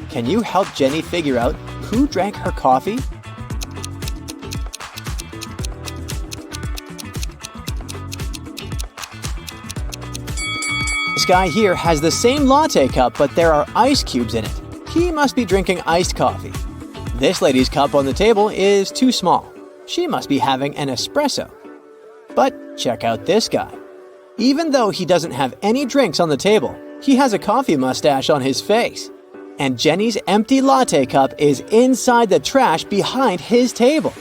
Can you help Jenny figure out who drank her coffee? This guy here has the same latte cup, but there are ice cubes in it. He must be drinking iced coffee. This lady's cup on the table is too small. She must be having an espresso. But check out this guy. Even though he doesn't have any drinks on the table, he has a coffee mustache on his face. And Jenny's empty latte cup is inside the trash behind his table.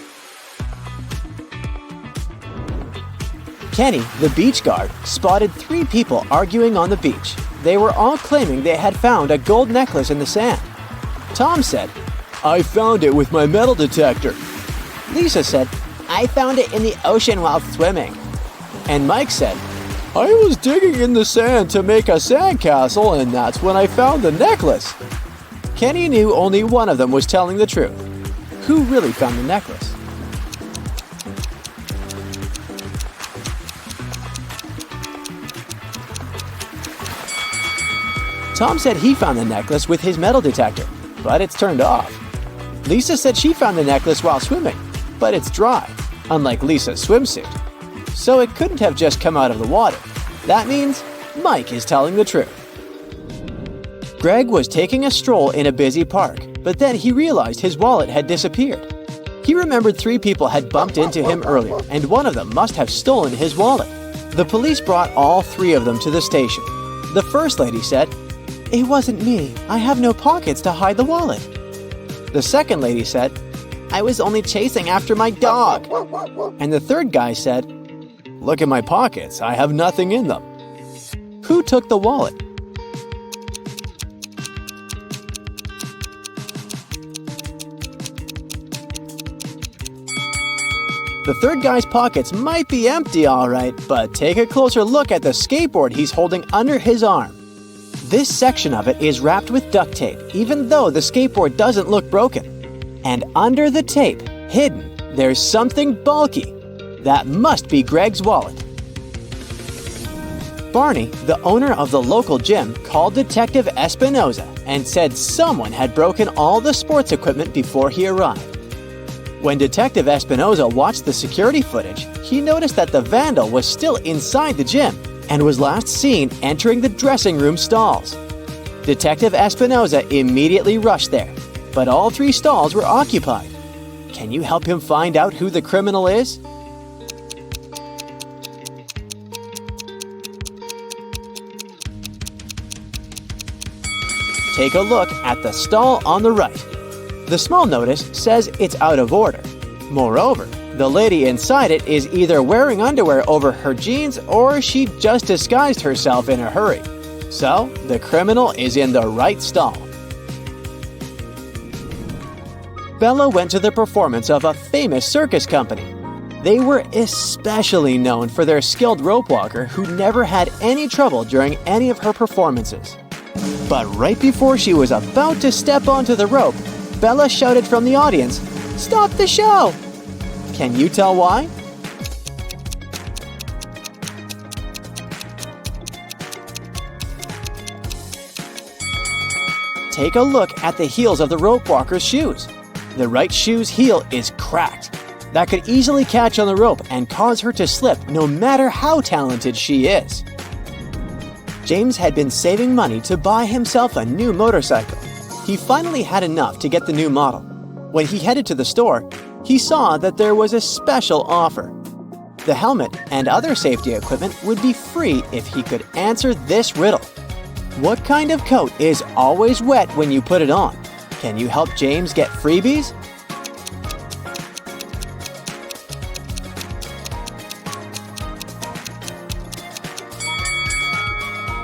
Kenny, the beach guard, spotted 3 people arguing on the beach. They were all claiming they had found a gold necklace in the sand. Tom said, "I found it with my metal detector." Lisa said, "I found it in the ocean while swimming." And Mike said, "I was digging in the sand to make a sandcastle, and that's when I found the necklace." Kenny knew only one of them was telling the truth. Who really found the necklace? Tom said he found the necklace with his metal detector, but it's turned off. Lisa said she found the necklace while swimming, but it's dry, unlike Lisa's swimsuit. So it couldn't have just come out of the water. That means Mike is telling the truth. Greg was taking a stroll in a busy park, but then he realized his wallet had disappeared. He remembered 3 people had bumped into him earlier, and one of them must have stolen his wallet. The police brought all 3 of them to the station. The first lady said, "It wasn't me. I have no pockets to hide the wallet." The second lady said, I was only chasing after my dog." And the third guy said, "Look at my pockets. I have nothing in them." Who took the wallet? The third guy's pockets might be empty, all right, but take a closer look at the skateboard he's holding under his arm. This section of it is wrapped with duct tape, even though the skateboard doesn't look broken. And under the tape, hidden, there's something bulky. That must be Greg's wallet. Barney, the owner of the local gym, called Detective Espinoza and said someone had broken all the sports equipment before he arrived. When Detective Espinoza watched the security footage, he noticed that the vandal was still inside the gym and was last seen entering the dressing room stalls. Detective Espinoza immediately rushed there, but all 3 stalls were occupied. Can you help him find out who the criminal is? Take a look at the stall on the right. The small notice says it's out of order. Moreover, the lady inside it is either wearing underwear over her jeans or she just disguised herself in a hurry. So, the criminal is in the right stall. Bella went to the performance of a famous circus company. They were especially known for their skilled rope walker who never had any trouble during any of her performances. But right before she was about to step onto the rope, Bella shouted from the audience, "Stop the show!" Can you tell why? Take a look at the heels of the rope walker's shoes. The right shoe's heel is cracked. That could easily catch on the rope and cause her to slip no matter how talented she is. James had been saving money to buy himself a new motorcycle. He finally had enough to get the new model. When he headed to the store, he saw that there was a special offer. The helmet and other safety equipment would be free if he could answer this riddle. What kind of coat is always wet when you put it on? Can you help James get freebies?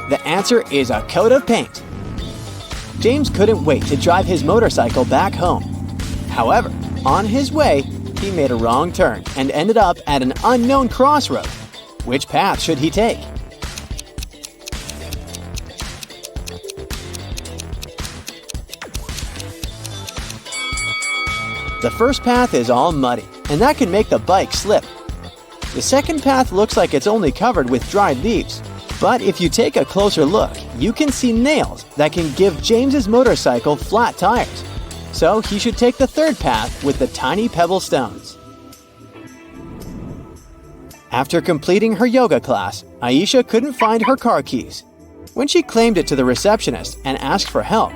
The answer is a coat of paint. James couldn't wait to drive his motorcycle back home. However, on his way, he made a wrong turn and ended up at an unknown crossroad. Which path should he take? The first path is all muddy, and that can make the bike slip. The second path looks like it's only covered with dried leaves. But if you take a closer look, you can see nails that can give James's motorcycle flat tires. So he should take the third path with the tiny pebble stones. After completing her yoga class, Aisha couldn't find her car keys. When she claimed it to the receptionist and asked for help,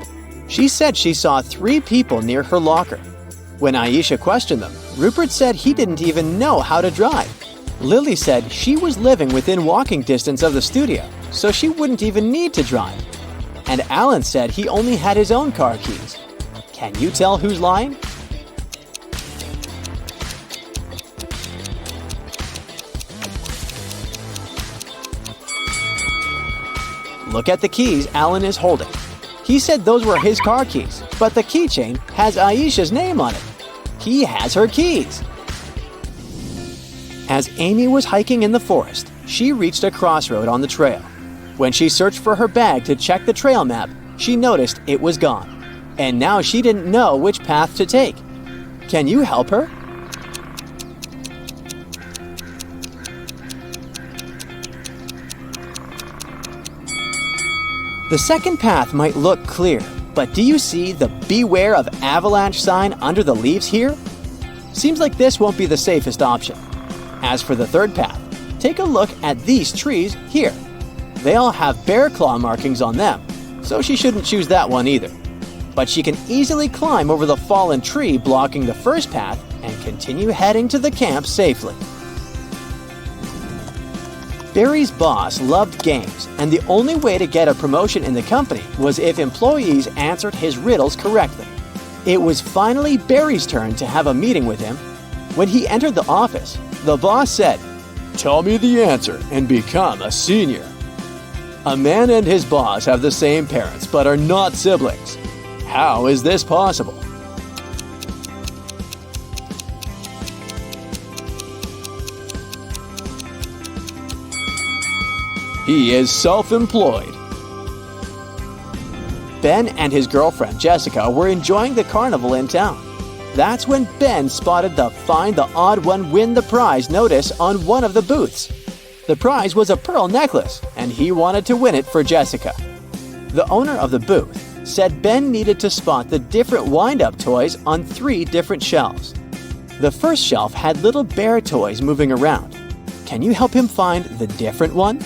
she said she saw 3 people near her locker. When Aisha questioned them, Rupert said he didn't even know how to drive. Lily said she was living within walking distance of the studio, so she wouldn't even need to drive. And Alan said he only had his own car keys. Can you tell who's lying? Look at the keys Alan is holding. He said those were his car keys, but the keychain has Aisha's name on it. He has her keys. As Amy was hiking in the forest, she reached a crossroad on the trail. When she searched for her bag to check the trail map, she noticed it was gone. And now she didn't know which path to take. Can you help her? The second path might look clear, but do you see the "Beware of Avalanche" sign under the leaves here? Seems like this won't be the safest option. As for the third path, take a look at these trees here. They all have bear claw markings on them, so she shouldn't choose that one either. But she can easily climb over the fallen tree blocking the first path and continue heading to the camp safely. Barry's boss loved games, and the only way to get a promotion in the company was if employees answered his riddles correctly. It was finally Barry's turn to have a meeting with him. When he entered the office, the boss said, "Tell me the answer and become a senior." A man and his boss have the same parents but are not siblings. How is this possible? He is self-employed. Ben and his girlfriend Jessica were enjoying the carnival in town. That's when Ben spotted the "Find the Odd One, Win the Prize" notice on one of the booths. The prize was a pearl necklace, and he wanted to win it for Jessica. The owner of the booth said Ben needed to spot the different wind-up toys on 3 different shelves. The first shelf had little bear toys moving around. Can you help him find the different one?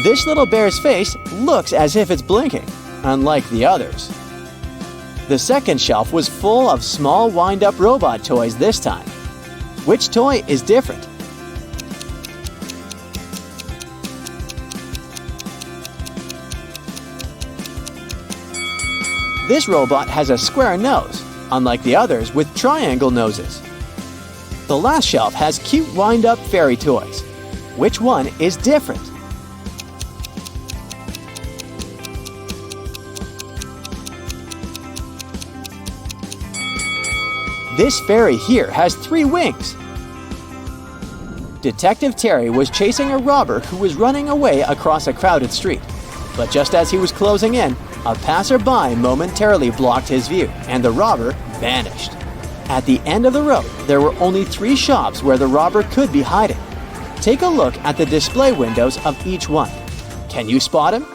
This little bear's face looks as if it's blinking, unlike the others. The second shelf was full of small wind-up robot toys this time. Which toy is different? This robot has a square nose, unlike the others with triangle noses. The last shelf has cute wind-up fairy toys. Which one is different? This fairy here has 3 wings. Detective Terry was chasing a robber who was running away across a crowded street. But just as he was closing in, a passerby momentarily blocked his view, and the robber vanished. At the end of the road, there were only 3 shops where the robber could be hiding. Take a look at the display windows of each one. Can you spot him?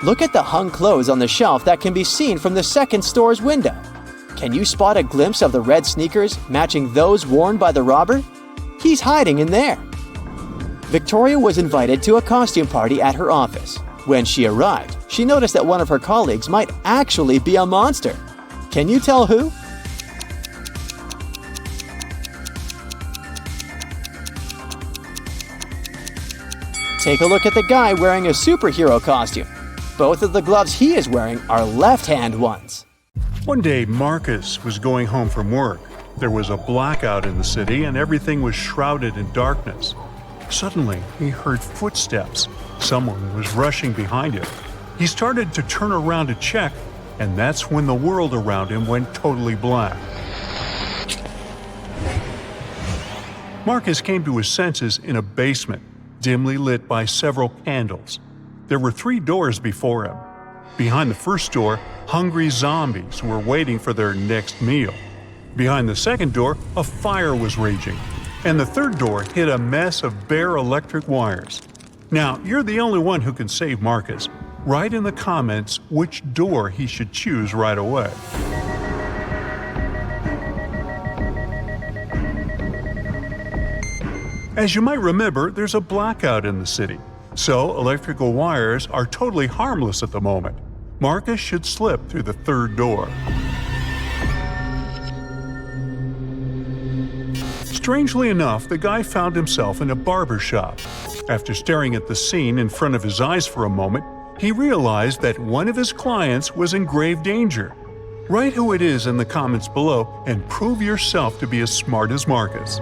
Look at the hung clothes on the shelf that can be seen from the second store's window. Can you spot a glimpse of the red sneakers matching those worn by the robber? He's hiding in there. Victoria was invited to a costume party at her office. When she arrived, she noticed that one of her colleagues might actually be a monster. Can you tell who? Take a look at the guy wearing a superhero costume. Both of the gloves he is wearing are left-hand ones. One day, Marcus was going home from work. There was a blackout in the city and everything was shrouded in darkness. Suddenly, he heard footsteps. Someone was rushing behind him. He started to turn around to check, and that's when the world around him went totally black. Marcus came to his senses in a basement, dimly lit by several candles. There were 3 doors before him. Behind the first door, hungry zombies were waiting for their next meal. Behind the second door, a fire was raging. And the third door hid a mess of bare electric wires. Now, you're the only one who can save Marcus. Write in the comments which door he should choose right away. As you might remember, there's a blackout in the city. So, electrical wires are totally harmless at the moment. Marcus should slip through the third door. Strangely enough, the guy found himself in a barber shop. After staring at the scene in front of his eyes for a moment, he realized that one of his clients was in grave danger. Write who it is in the comments below and prove yourself to be as smart as Marcus.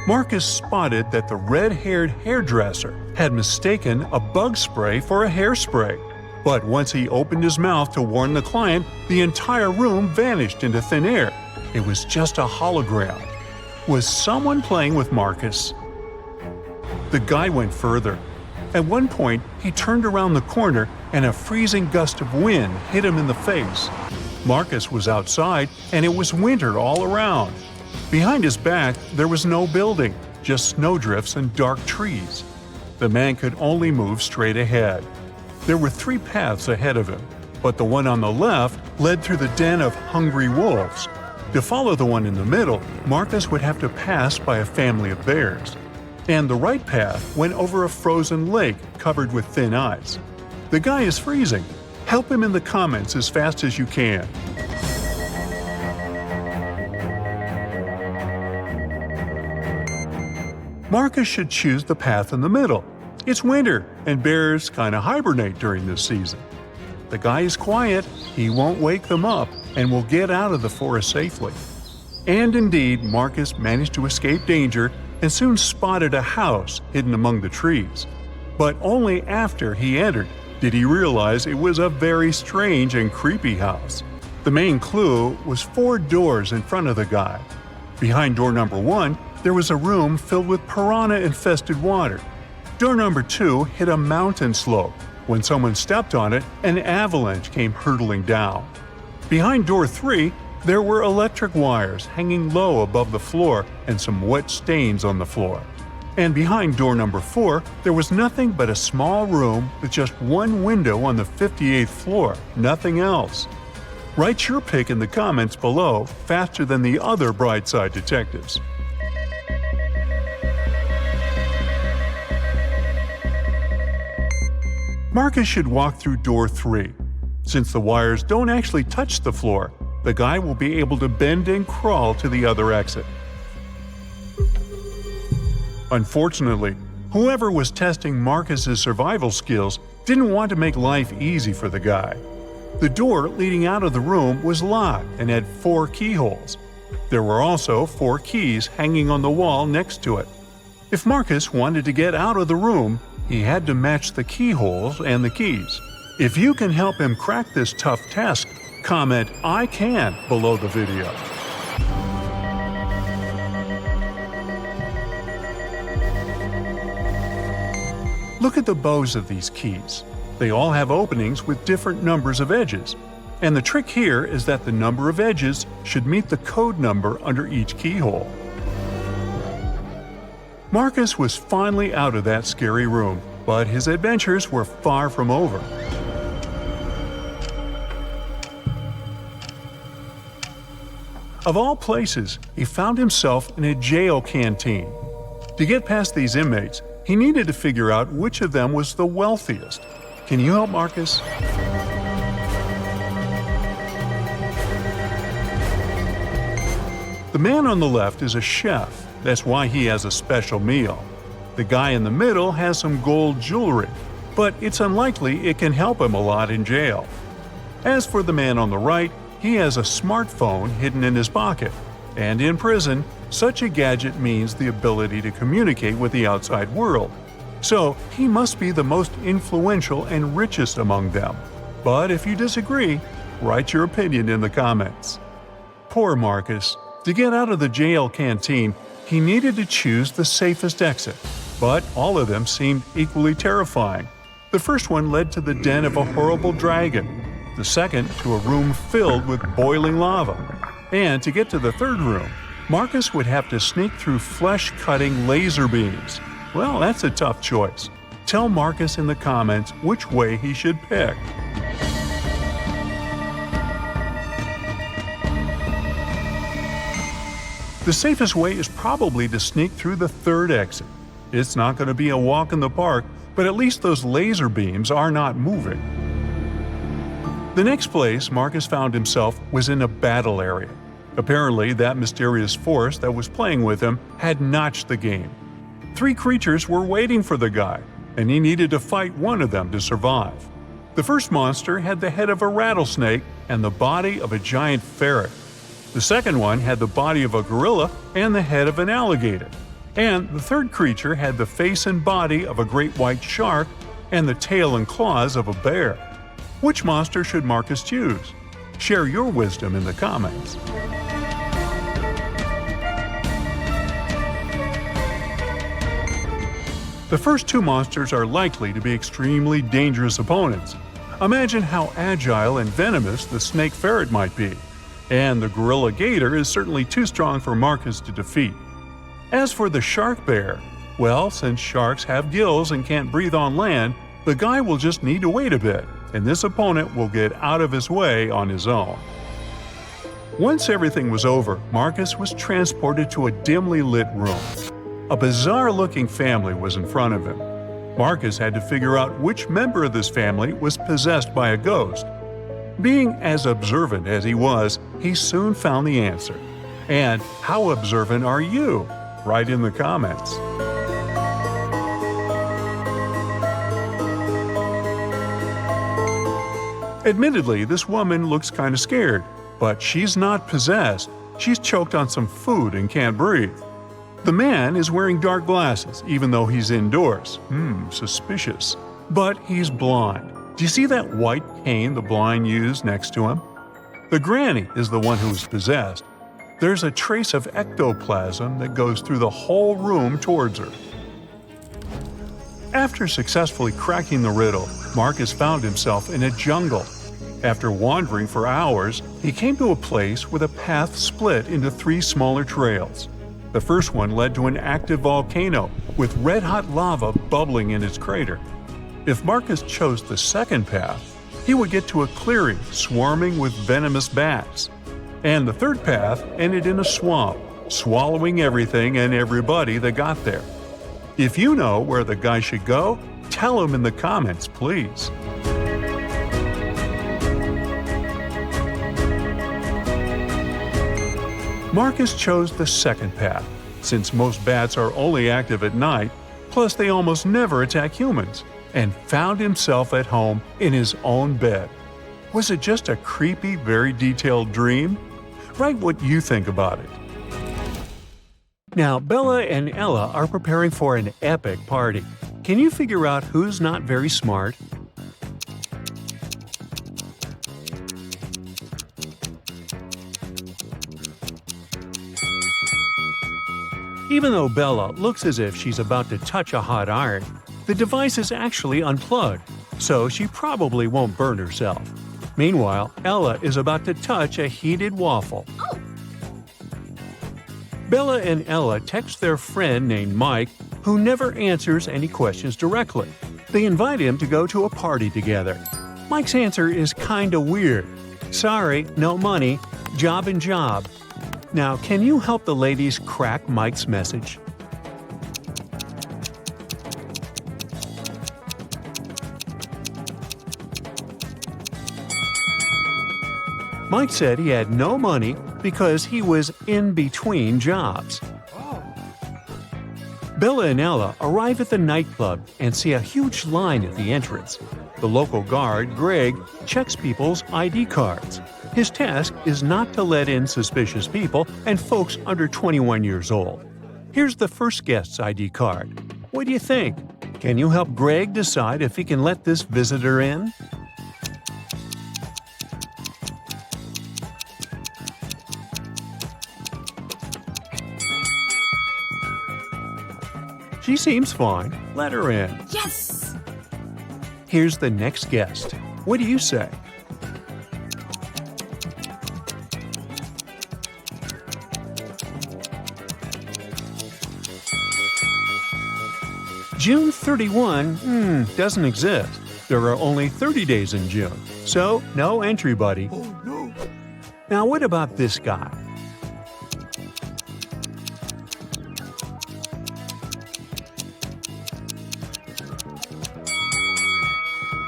Marcus spotted that the red-haired hairdresser had mistaken a bug spray for a hairspray. But once he opened his mouth to warn the client, the entire room vanished into thin air. It was just a hologram. Was someone playing with Marcus? The guy went further. At one point, he turned around the corner and a freezing gust of wind hit him in the face. Marcus was outside and it was winter all around. Behind his back, there was no building, just snowdrifts and dark trees. The man could only move straight ahead. There were 3 paths ahead of him, but the one on the left led through the den of hungry wolves. To follow the one in the middle, Marcus would have to pass by a family of bears. and the right path went over a frozen lake covered with thin ice. The guy is freezing. Help him in the comments as fast as you can. Marcus should choose the path in the middle. It's winter, and bears kinda hibernate during this season. The guy is quiet, he won't wake them up, and will get out of the forest safely. And indeed, Marcus managed to escape danger and soon spotted a house hidden among the trees. But only after he entered did he realize it was a very strange and creepy house. The main clue was 4 doors in front of the guy. Behind door number 1, there was a room filled with piranha-infested water. Door number 2 hit a mountain slope. When someone stepped on it, an avalanche came hurtling down. Behind door 3, there were electric wires hanging low above the floor and some wet stains on the floor. And behind door number 4, there was nothing but a small room with just one window on the 58th floor, nothing else. Write your pick in the comments below faster than the other Brightside detectives. Marcus should walk through door 3. Since the wires don't actually touch the floor, the guy will be able to bend and crawl to the other exit. Unfortunately, whoever was testing Marcus's survival skills didn't want to make life easy for the guy. The door leading out of the room was locked and had 4 keyholes. There were also 4 keys hanging on the wall next to it. If Marcus wanted to get out of the room, he had to match the keyholes and the keys. If you can help him crack this tough task, comment "I can" below the video. Look at the bows of these keys. They all have openings with different numbers of edges. And the trick here is that the number of edges should meet the code number under each keyhole. Marcus was finally out of that scary room, but his adventures were far from over. Of all places, he found himself in a jail canteen. To get past these inmates, he needed to figure out which of them was the wealthiest. Can you help Marcus? The man on the left is a chef. That's why he has a special meal. The guy in the middle has some gold jewelry, but it's unlikely it can help him a lot in jail. As for the man on the right, he has a smartphone hidden in his pocket. And in prison, such a gadget means the ability to communicate with the outside world. So he must be the most influential and richest among them. But if you disagree, write your opinion in the comments. Poor Marcus. To get out of the jail canteen, he needed to choose the safest exit. But all of them seemed equally terrifying. The first one led to the den of a horrible dragon. The second to a room filled with boiling lava. And to get to the third room, Marcus would have to sneak through flesh-cutting laser beams. Well, that's a tough choice. Tell Marcus in the comments which way he should pick. The safest way is probably to sneak through the third exit. It's not going to be a walk in the park, but at least those laser beams are not moving. The next place Marcus found himself was in a battle area. Apparently, that mysterious force that was playing with him had notched the game. 3 creatures were waiting for the guy, and he needed to fight one of them to survive. The first monster had the head of a rattlesnake and the body of a giant ferret. The second one had the body of a gorilla and the head of an alligator. And the third creature had the face and body of a great white shark and the tail and claws of a bear. Which monster should Marcus choose? Share your wisdom in the comments. The first 2 monsters are likely to be extremely dangerous opponents. Imagine how agile and venomous the snake ferret might be. And the gorilla gator is certainly too strong for Marcus to defeat. As for the shark bear, well, since sharks have gills and can't breathe on land, the guy will just need to wait a bit, and this opponent will get out of his way on his own. Once everything was over, Marcus was transported to a dimly lit room. A bizarre-looking family was in front of him. Marcus had to figure out which member of this family was possessed by a ghost. Being as observant as he was, he soon found the answer. And how observant are you? Write in the comments. Admittedly, this woman looks kind of scared, but she's not possessed. She's choked on some food and can't breathe. The man is wearing dark glasses, even though he's indoors. Suspicious. But he's blind. Do you see that white cane the blind use next to him? The granny is the one who is possessed. There's a trace of ectoplasm that goes through the whole room towards her. After successfully cracking the riddle, Marcus found himself in a jungle. After wandering for hours, he came to a place where the path split into 3 smaller trails. The first one led to an active volcano with red-hot lava bubbling in its crater. If Marcus chose the second path, he would get to a clearing swarming with venomous bats. And the third path ended in a swamp, swallowing everything and everybody that got there. If you know where the guy should go, tell him in the comments, please. Marcus chose the second path, since most bats are only active at night, plus they almost never attack humans, and found himself at home in his own bed. Was it just a creepy, very detailed dream? Write what you think about it. Now, Bella and Ella are preparing for an epic party. Can you figure out who's not very smart? Even though Bella looks as if she's about to touch a hot iron, the device is actually unplugged, so she probably won't burn herself. Meanwhile, Ella is about to touch a heated waffle. Bella and Ella text their friend named Mike, who never answers any questions directly. They invite him to go to a party together. Mike's answer is kinda weird. Sorry, no money, job and job. Now, can you help the ladies crack Mike's message? Mike said he had no money because he was in between jobs. Bella and Ella arrive at the nightclub and see a huge line at the entrance. The local guard, Greg, checks people's ID cards. His task is not to let in suspicious people and folks under 21 years old. Here's the first guest's ID card. What do you think? Can you help Greg decide if he can let this visitor in? She seems fine. Let her in. Yes! Here's the next guest. What do you say? June 31, doesn't exist. There are only 30 days in June, so no entry, buddy. Oh no! Now what about this guy?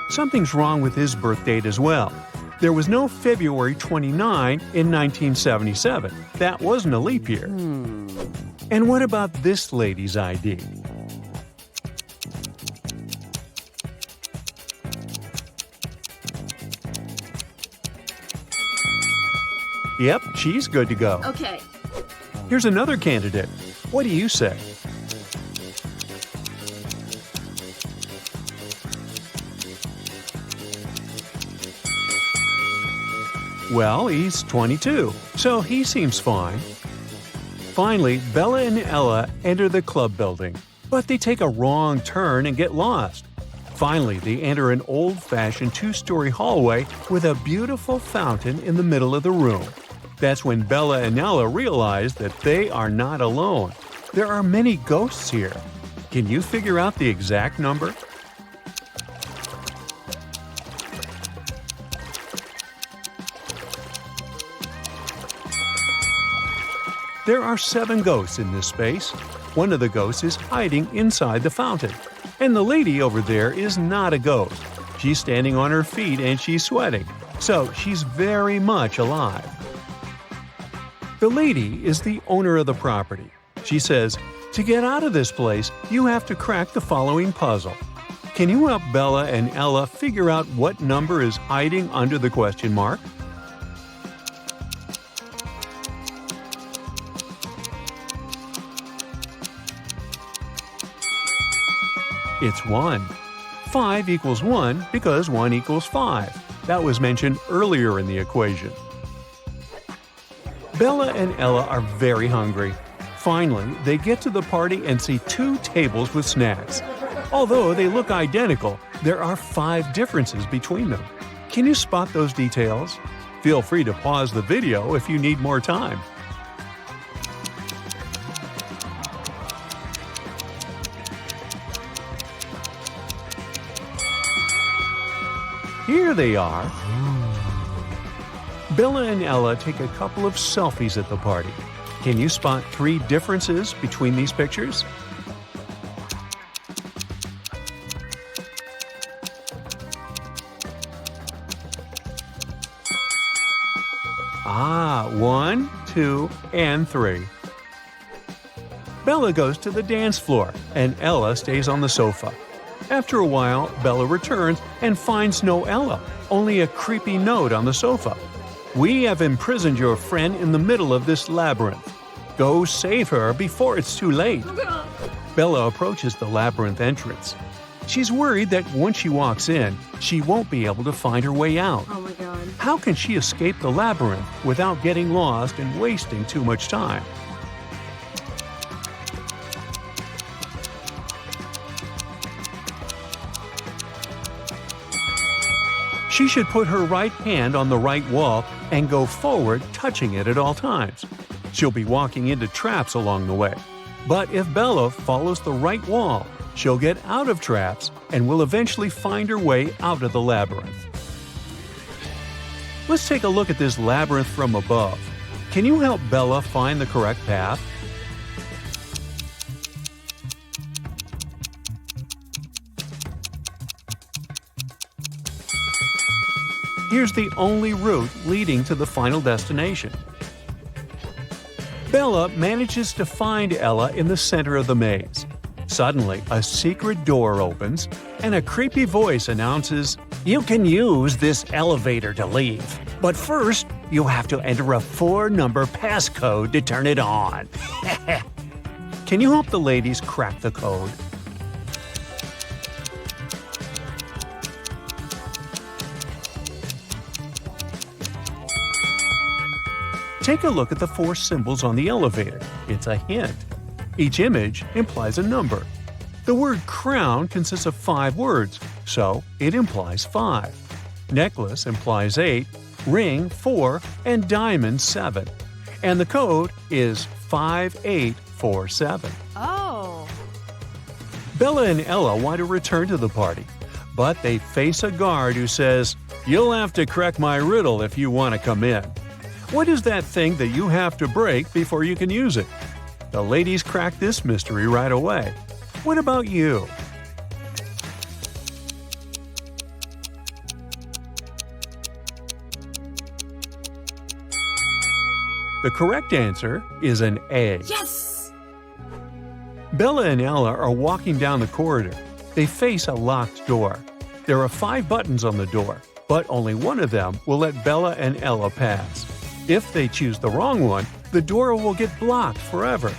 Something's wrong with his birth date as well. There was no February 29 in 1977. That wasn't a leap year. And what about this lady's ID? Yep, she's good to go. Okay. Here's another candidate. What do you say? Well, he's 22, so he seems fine. Finally, Bella and Ella enter the club building, but they take a wrong turn and get lost. Finally, they enter an old-fashioned 2-story hallway with a beautiful fountain in the middle of the room. That's when Bella and Ella realize that they are not alone. There are many ghosts here. Can you figure out the exact number? There are 7 ghosts in this space. One of the ghosts is hiding inside the fountain. And the lady over there is not a ghost. She's standing on her feet and she's sweating. So she's very much alive. The lady is the owner of the property. She says, "To get out of this place, you have to crack the following puzzle. Can you help Bella and Ella figure out what number is hiding under the question mark?" It's 1. 5 equals 1 because 1 equals 5. That was mentioned earlier in the equation. Bella and Ella are very hungry. Finally, they get to the party and see 2 tables with snacks. Although they look identical, there are 5 differences between them. Can you spot those details? Feel free to pause the video if you need more time. Here they are. Bella and Ella take a couple of selfies at the party. Can you spot 3 differences between these pictures? Ah, 1, 2, and 3. Bella goes to the dance floor, and Ella stays on the sofa. After a while, Bella returns and finds no Ella, only a creepy note on the sofa. "We have imprisoned your friend in the middle of this labyrinth. Go save her before it's too late." Bella approaches the labyrinth entrance. She's worried that once she walks in, she won't be able to find her way out. Oh my god. How can she escape the labyrinth without getting lost and wasting too much time? She should put her right hand on the right wall and go forward, touching it at all times. She'll be walking into traps along the way. But if Bella follows the right wall, she'll get out of traps and will eventually find her way out of the labyrinth. Let's take a look at this labyrinth from above. Can you help Bella find the correct path? Here's the only route leading to the final destination. Bella manages to find Ella in the center of the maze. Suddenly, a secret door opens, and a creepy voice announces, "You can use this elevator to leave, but first, you have to enter a 4-number passcode to turn it on." Can you help the ladies crack the code? Take a look at the 4 symbols on the elevator. It's a hint. Each image implies a number. The word crown consists of 5 words, so it implies 5. Necklace implies 8, ring 4, and diamond 7. And the code is 5847. Oh. Bella and Ella want to return to the party, but they face a guard who says, "You'll have to crack my riddle if you want to come in." What is that thing that you have to break before you can use it? The ladies crack this mystery right away. What about you? The correct answer is an A. Yes! Bella and Ella are walking down the corridor. They face a locked door. There are 5 buttons on the door, but only one of them will let Bella and Ella pass. If they choose the wrong one, the door will get blocked forever.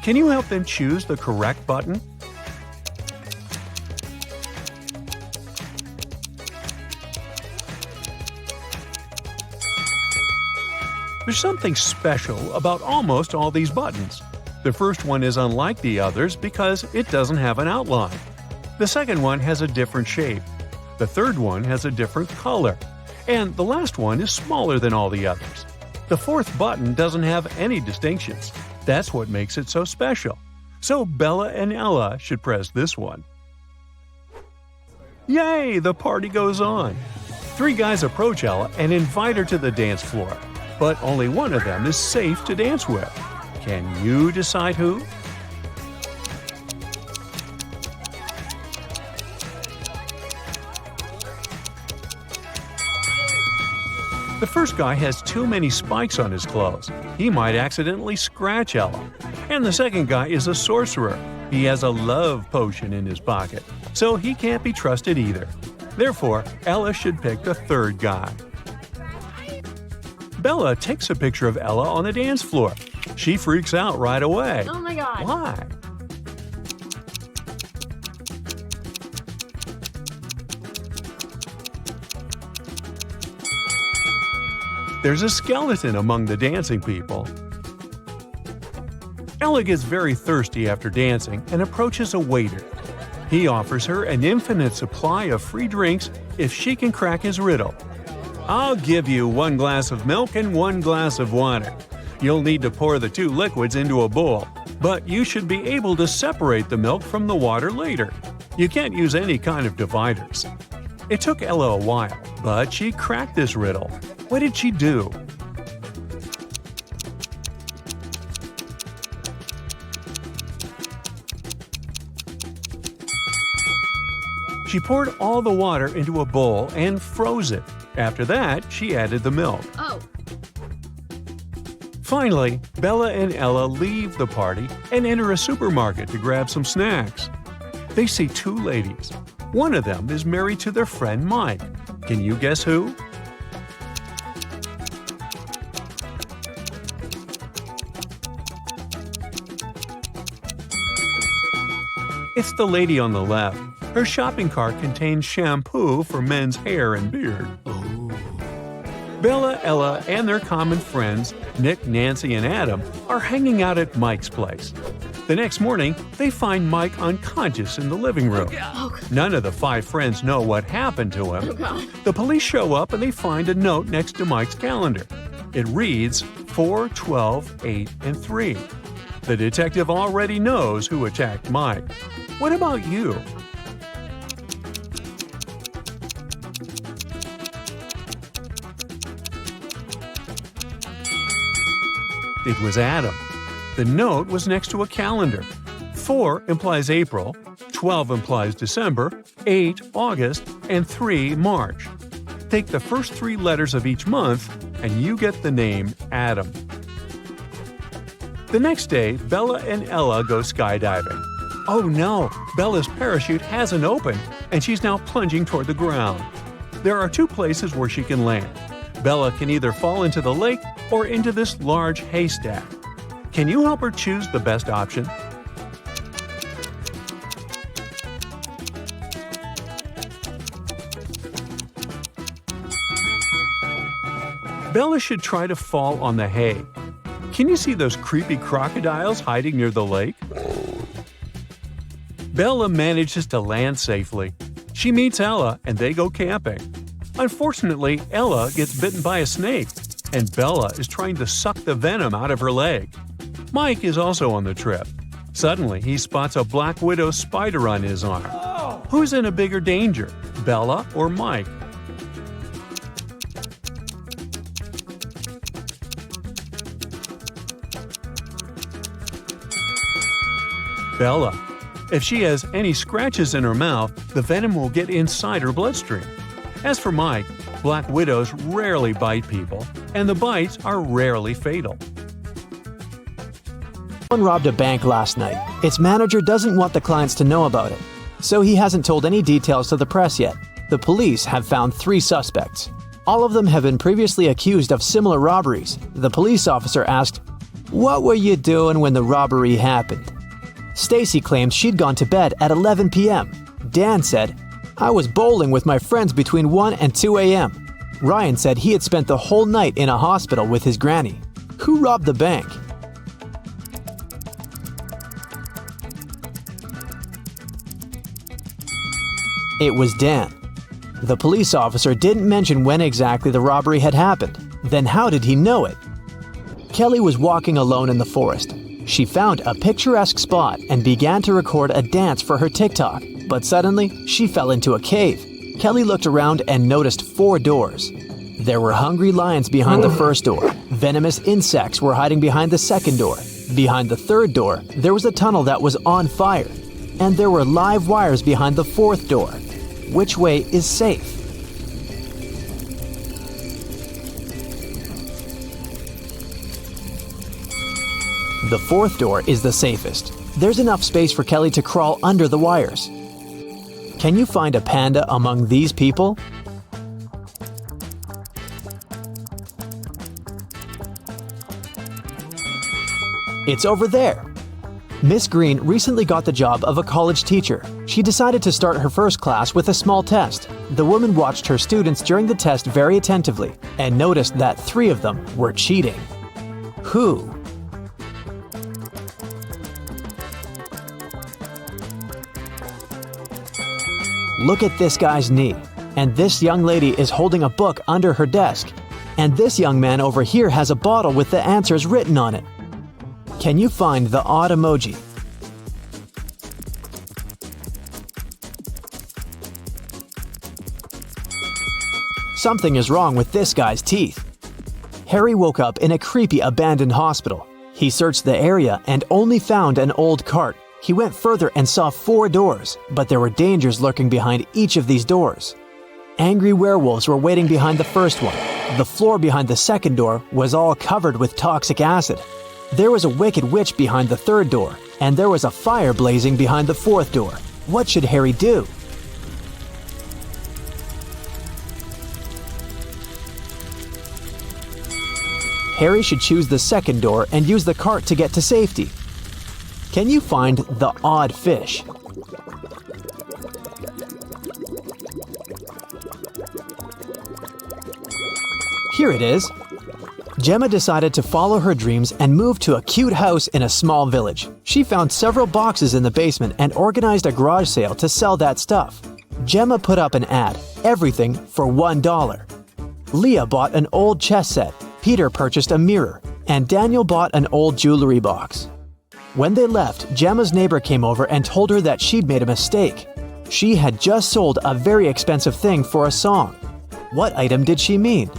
Can you help them choose the correct button? There's something special about almost all these buttons. The first one is unlike the others because it doesn't have an outline. The second one has a different shape. The third one has a different color. And the last one is smaller than all the others. The fourth button doesn't have any distinctions. That's what makes it so special. So Bella and Ella should press this one. Yay! The party goes on. 3 guys approach Ella and invite her to the dance floor. But only one of them is safe to dance with. Can you decide who? The first guy has too many spikes on his clothes. He might accidentally scratch Ella. And the second guy is a sorcerer. He has a love potion in his pocket, so he can't be trusted either. Therefore, Ella should pick the third guy. Bella takes a picture of Ella on the dance floor. She freaks out right away. Oh my god. Why? There's a skeleton among the dancing people. Ella gets very thirsty after dancing and approaches a waiter. He offers her an infinite supply of free drinks if she can crack his riddle. "I'll give you 1 glass of milk and 1 glass of water. You'll need to pour the 2 liquids into a bowl, but you should be able to separate the milk from the water later. You can't use any kind of dividers." It took Ella a while, but she cracked this riddle. What did she do? She poured all the water into a bowl and froze it. After that, she added the milk. Oh. Finally, Bella and Ella leave the party and enter a supermarket to grab some snacks. They see 2 ladies. One of them is married to their friend Mike. Can you guess who? It's the lady on the left. Her shopping cart contains shampoo for men's hair and beard. Bella, Ella, and their common friends, Nick, Nancy, and Adam, are hanging out at Mike's place. The next morning, they find Mike unconscious in the living room. None of the 5 friends know what happened to him. The police show up and they find a note next to Mike's calendar. It reads 4, 12, 8, and 3. The detective already knows who attacked Mike. What about you? It was Adam. The note was next to a calendar. 4 implies April, 12 implies December, 8 August, and 3 March. Take the first 3 letters of each month, and you get the name Adam. The next day, Bella and Ella go skydiving. Oh no, Bella's parachute hasn't opened, and she's now plunging toward the ground. There are 2 places where she can land. Bella can either fall into the lake or into this large haystack. Can you help her choose the best option? Bella should try to fall on the hay. Can you see those creepy crocodiles hiding near the lake? Bella manages to land safely. She meets Ella and they go camping. Unfortunately, Ella gets bitten by a snake, and Bella is trying to suck the venom out of her leg. Mike is also on the trip. Suddenly, he spots a black widow spider on his arm. Who's in a bigger danger, Bella or Mike? Bella. If she has any scratches in her mouth, the venom will get inside her bloodstream. As for Mike, black widows rarely bite people, and the bites are rarely fatal. Someone robbed a bank last night. Its manager doesn't want the clients to know about it, so he hasn't told any details to the press yet. The police have found 3 suspects. All of them have been previously accused of similar robberies. The police officer asked, "What were you doing when the robbery happened?" Stacy claimed she'd gone to bed at 11 p.m. Dan said, "I was bowling with my friends between 1 and 2 a.m. Ryan said he had spent the whole night in a hospital with his granny. Who robbed the bank? It was Dan. The police officer didn't mention when exactly the robbery had happened. Then how did he know it? Kelly was walking alone in the forest. She found a picturesque spot and began to record a dance for her TikTok, but suddenly she fell into a cave. Kelly looked around and noticed 4 doors. There were hungry lions behind the first door. Venomous insects were hiding behind the second door. Behind the third door, there was a tunnel that was on fire. And there were live wires behind the 4th door. Which way is safe? The fourth door is the safest. There's enough space for Kelly to crawl under the wires. Can you find a panda among these people? It's over there. Miss Green recently got the job of a college teacher. She decided to start her first class with a small test. The woman watched her students during the test very attentively and noticed that 3 of them were cheating. Who? Look at this guy's knee. And this young lady is holding a book under her desk. And this young man over here has a bottle with the answers written on it. Can you find the odd emoji? Something is wrong with this guy's teeth. Harry woke up in a creepy abandoned hospital. He searched the area and only found an old cart. He went further and saw 4 doors, but there were dangers lurking behind each of these doors. Angry werewolves were waiting behind the first one. The floor behind the second door was all covered with toxic acid. There was a wicked witch behind the third door, and there was a fire blazing behind the fourth door. What should Harry do? Harry should choose the second door and use the cart to get to safety. Can you find the odd fish? Here it is. Gemma decided to follow her dreams and move to a cute house in a small village. She found several boxes in the basement and organized a garage sale to sell that stuff. Gemma put up an ad, everything for $1. Leah bought an old chess set, Peter purchased a mirror, and Daniel bought an old jewelry box. When they left, Gemma's neighbor came over and told her that she'd made a mistake. She had just sold a very expensive thing for a song. What item did she mean?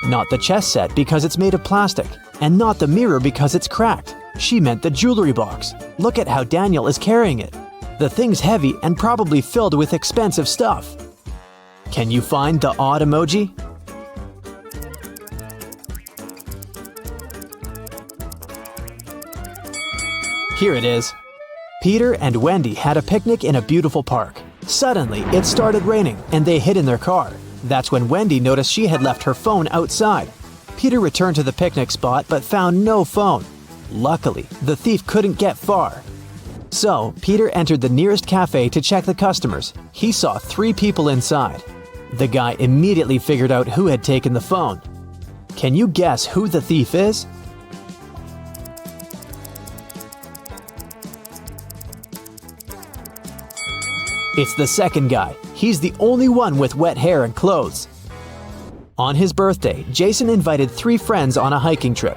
Not the chess set because it's made of plastic, and not the mirror because it's cracked. She meant the jewelry box. Look at how Daniel is carrying it. The thing's heavy and probably filled with expensive stuff. Can you find the odd emoji? Here it is. Peter and Wendy had a picnic in a beautiful park. Suddenly, it started raining and they hid in their car. That's when Wendy noticed she had left her phone outside. Peter returned to the picnic spot but found no phone. Luckily, the thief couldn't get far. So, Peter entered the nearest cafe to check the customers. He saw 3 people inside. The guy immediately figured out who had taken the phone. Can you guess who the thief is? It's the second guy. He's the only one with wet hair and clothes. On his birthday, Jason invited 3 friends on a hiking trip.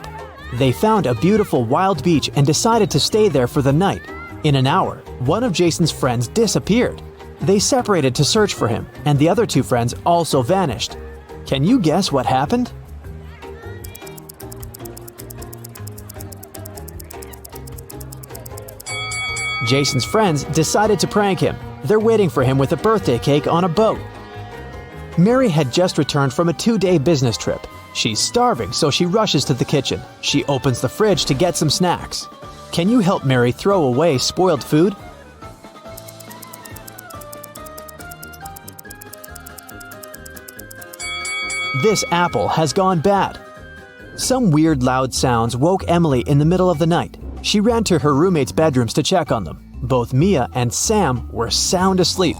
They found a beautiful wild beach and decided to stay there for the night. In an hour, one of Jason's friends disappeared. They separated to search for him, and the other 2 friends also vanished. Can you guess what happened? Jason's friends decided to prank him. They're waiting for him with a birthday cake on a boat. Mary had just returned from a 2-day business trip. She's starving, so she rushes to the kitchen. She opens the fridge to get some snacks. Can you help Mary throw away spoiled food? This apple has gone bad. Some weird loud sounds woke Emily in the middle of the night. She ran to her roommates' bedrooms to check on them. Both Mia and Sam were sound asleep.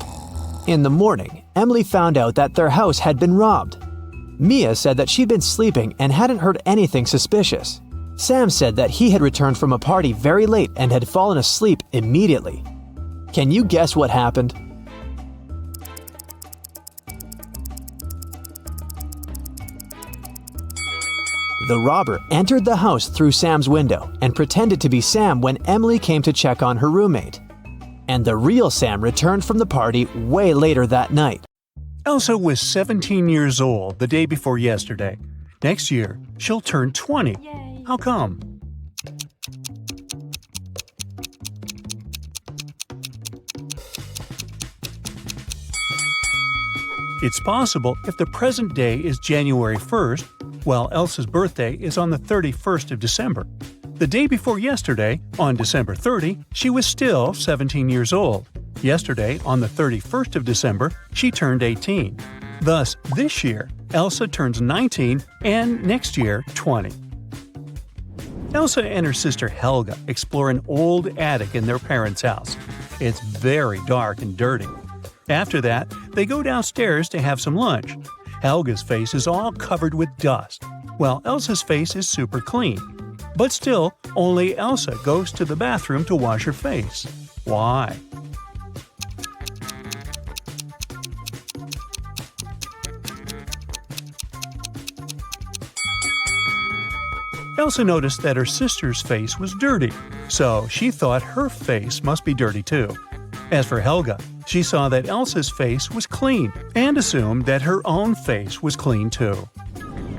In the morning, Emily found out that their house had been robbed. Mia said that she'd been sleeping and hadn't heard anything suspicious. Sam said that he had returned from a party very late and had fallen asleep immediately. Can you guess what happened? The robber entered the house through Sam's window and pretended to be Sam when Emily came to check on her roommate. And the real Sam returned from the party way later that night. Elsa was 17 years old the day before yesterday. Next year, she'll turn 20. Yay. How come? It's possible if the present day is January 1st, while Elsa's birthday is on the 31st of December. The day before yesterday, on December 30, she was still 17 years old. Yesterday, on the 31st of December, she turned 18. Thus, this year, Elsa turns 19 and next year 20. Elsa and her sister Helga explore an old attic in their parents' house. It's very dark and dirty. After that, they go downstairs to have some lunch. Helga's face is all covered with dust, while Elsa's face is super clean. But still, only Elsa goes to the bathroom to wash her face. Why? Elsa noticed that her sister's face was dirty, so she thought her face must be dirty too. As for Helga, she saw that Elsa's face was clean and assumed that her own face was clean too.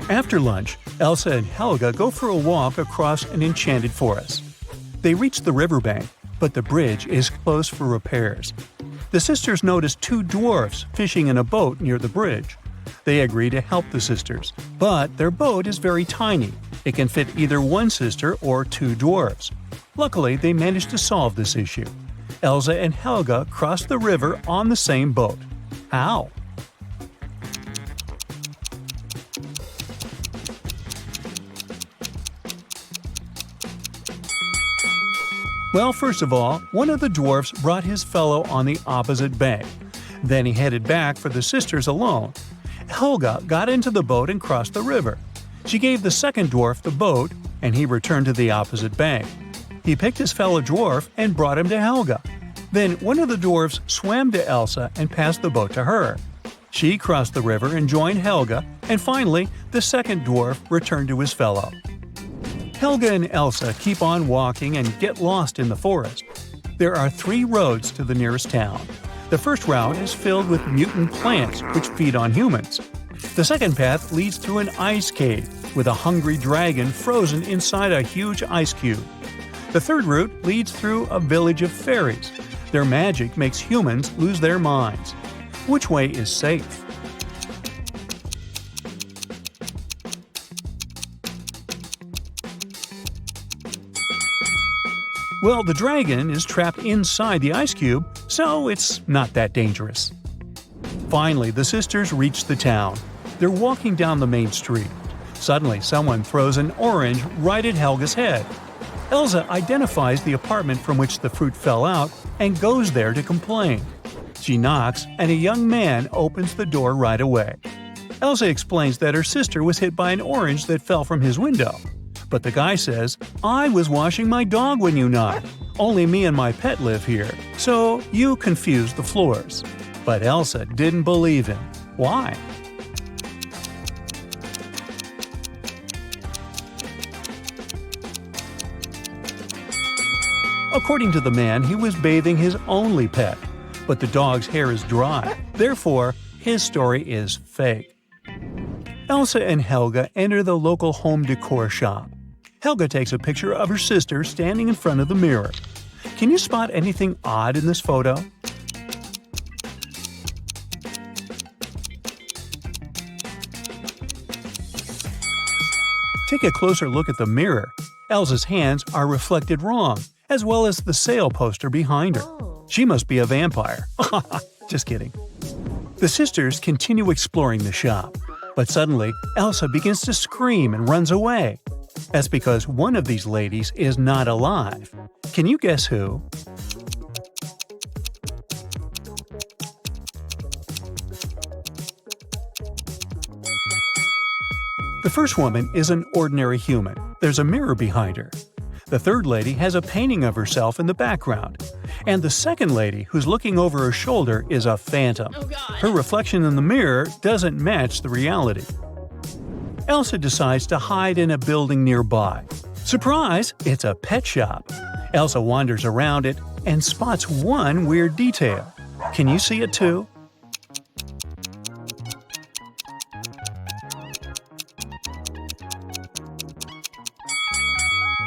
After lunch, Elsa and Helga go for a walk across an enchanted forest. They reach the riverbank, but the bridge is closed for repairs. The sisters notice two dwarfs fishing in a boat near the bridge. They agree to help the sisters, but their boat is very tiny. It can fit either one sister or two dwarfs. Luckily, they manage to solve this issue. Elsa and Helga cross the river on the same boat. How? Well, first of all, one of the dwarfs brought his fellow on the opposite bank. Then he headed back for the sisters alone. Helga got into the boat and crossed the river. She gave the second dwarf the boat, and he returned to the opposite bank. He picked his fellow dwarf and brought him to Helga. Then one of the dwarfs swam to Elsa and passed the boat to her. She crossed the river and joined Helga, and finally, the second dwarf returned to his fellow. Helga and Elsa keep on walking and get lost in the forest. There are 3 roads to the nearest town. The first route is filled with mutant plants which feed on humans. The second path leads through an ice cave with a hungry dragon frozen inside a huge ice cube. The third route leads through a village of fairies. Their magic makes humans lose their minds. Which way is safe? Well, the dragon is trapped inside the ice cube, so it's not that dangerous. Finally, the sisters reach the town. They're walking down the main street. Suddenly, someone throws an orange right at Helga's head. Elsa identifies the apartment from which the fruit fell out and goes there to complain. She knocks, and a young man opens the door right away. Elsa explains that her sister was hit by an orange that fell from his window. But the guy says, "I was washing my dog when you knocked. Only me and my pet live here, so you confused the floors." But Elsa didn't believe him. Why? According to the man, he was bathing his only pet, but the dog's hair is dry. Therefore, his story is fake. Elsa and Helga enter the local home decor shop. Helga takes a picture of her sister standing in front of the mirror. Can you spot anything odd in this photo? Take a closer look at the mirror. Elsa's hands are reflected wrong, as well as the sale poster behind her. She must be a vampire. Just kidding. The sisters continue exploring the shop, but suddenly Elsa begins to scream and runs away. That's because one of these ladies is not alive. Can you guess who? The first woman is an ordinary human. There's a mirror behind her. The third lady has a painting of herself in the background. And the second lady, who's looking over her shoulder, is a phantom. Her reflection in the mirror doesn't match the reality. Elsa decides to hide in a building nearby. Surprise! It's a pet shop. Elsa wanders around it and spots one weird detail. Can you see it too?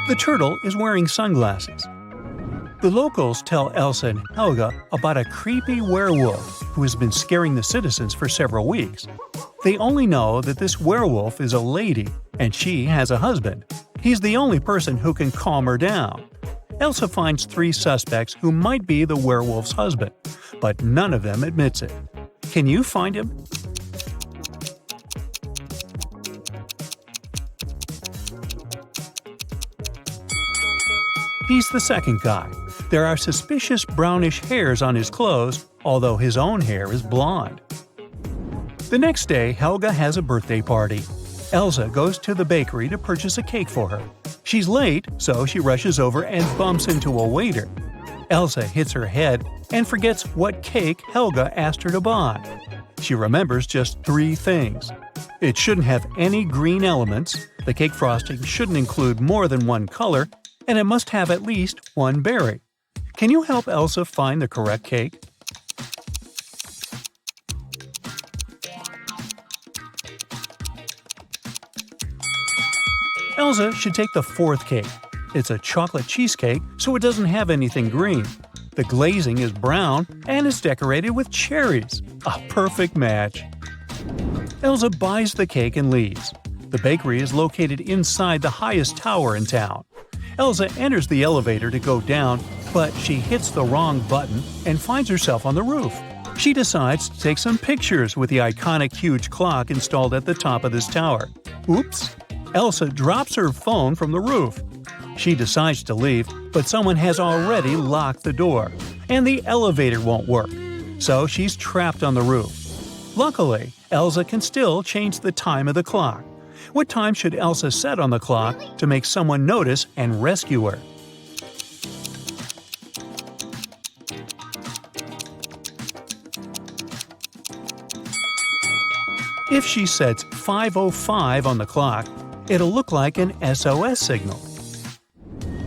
The turtle is wearing sunglasses. The locals tell Elsa and Helga about a creepy werewolf who has been scaring the citizens for several weeks. They only know that this werewolf is a lady and she has a husband. He's the only person who can calm her down. Elsa finds 3 suspects who might be the werewolf's husband, but none of them admits it. Can you find him? He's the second guy. There are suspicious brownish hairs on his clothes, although his own hair is blonde. The next day, Helga has a birthday party. Elsa goes to the bakery to purchase a cake for her. She's late, so she rushes over and bumps into a waiter. Elsa hits her head and forgets what cake Helga asked her to buy. She remembers just 3 things. It shouldn't have any green elements, the cake frosting shouldn't include more than 1 color, and it must have at least 1 berry. Can you help Elsa find the correct cake? Elsa should take the 4th cake. It's a chocolate cheesecake, so it doesn't have anything green. The glazing is brown and is decorated with cherries. A perfect match. Elsa buys the cake and leaves. The bakery is located inside the highest tower in town. Elsa enters the elevator to go down, but she hits the wrong button and finds herself on the roof. She decides to take some pictures with the iconic huge clock installed at the top of this tower. Oops! Elsa drops her phone from the roof. She decides to leave, but someone has already locked the door, and the elevator won't work, so she's trapped on the roof. Luckily, Elsa can still change the time of the clock. What time should Elsa set on the clock to make someone notice and rescue her? If she sets 5:05 on the clock, it'll look like an SOS signal.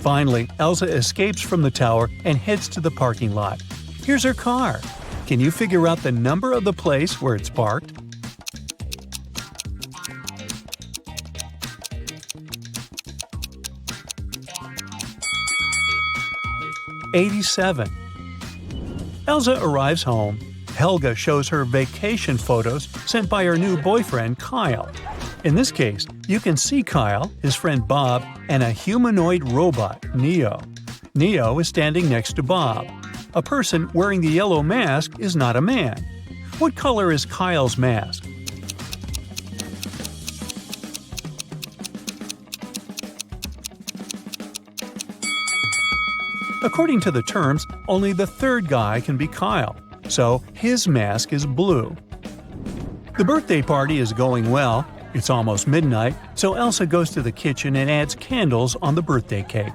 Finally, Elsa escapes from the tower and heads to the parking lot. Here's her car. Can you figure out the number of the place where it's parked? '87. Elsa arrives home. Helga shows her vacation photos sent by her new boyfriend, Kyle. In this case, you can see Kyle, his friend Bob, and a humanoid robot, Neo. Neo is standing next to Bob. A person wearing the yellow mask is not a man. What color is Kyle's mask? According to the terms, only the 3rd guy can be Kyle, so his mask is blue. The birthday party is going well. It's almost midnight, so Elsa goes to the kitchen and adds candles on the birthday cake.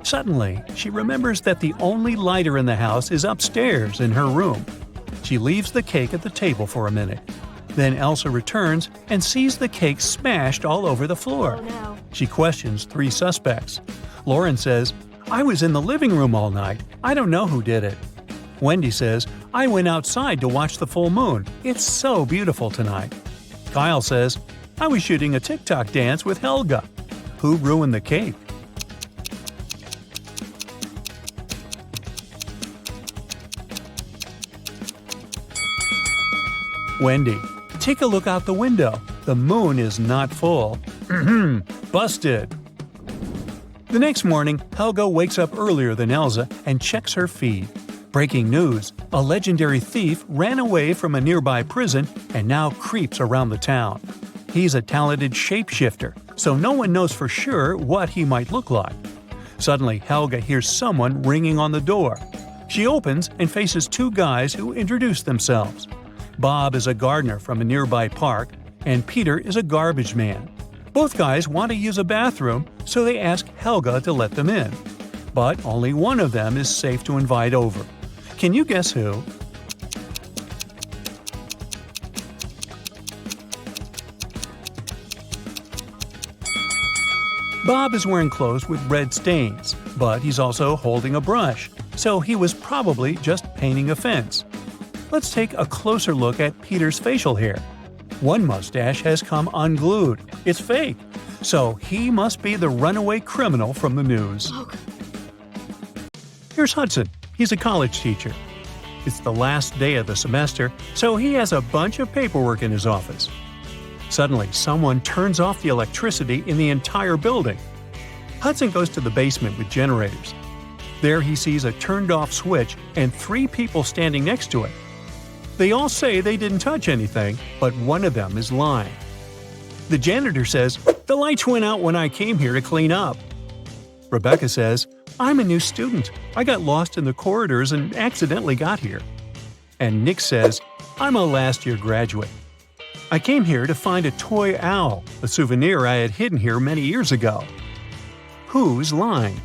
Suddenly, she remembers that the only lighter in the house is upstairs in her room. She leaves the cake at the table for a minute. Then Elsa returns and sees the cake smashed all over the floor. Oh, no. She questions 3 suspects. Lauren says, "I was in the living room all night. I don't know who did it." Wendy says, "I went outside to watch the full moon. It's so beautiful tonight." Kyle says, "I was shooting a TikTok dance with Helga." Who ruined the cake? Wendy. Take a look out the window. The moon is not full. Busted. The next morning, Helga wakes up earlier than Elsa and checks her feed. Breaking news: a legendary thief ran away from a nearby prison and now creeps around the town. He's a talented shapeshifter, so no one knows for sure what he might look like. Suddenly, Helga hears someone ringing on the door. She opens and faces 2 guys who introduce themselves. Bob is a gardener from a nearby park, and Peter is a garbage man. Both guys want to use a bathroom, so they ask Helga to let them in. But only one of them is safe to invite over. Can you guess who? Bob is wearing clothes with red stains, but he's also holding a brush, so he was probably just painting a fence. Let's take a closer look at Peter's facial hair. One mustache has come unglued. It's fake. So he must be the runaway criminal from the news. Here's Hudson. He's a college teacher. It's the last day of the semester, so he has a bunch of paperwork in his office. Suddenly, someone turns off the electricity in the entire building. Hudson goes to the basement with generators. There he sees a turned-off switch and 3 people standing next to it. They all say they didn't touch anything, but one of them is lying. The janitor says, "The lights went out when I came here to clean up." Rebecca says, "I'm a new student. I got lost in the corridors and accidentally got here." And Nick says, "I'm a last-year graduate. I came here to find a toy owl, a souvenir I had hidden here many years ago." Who's lying?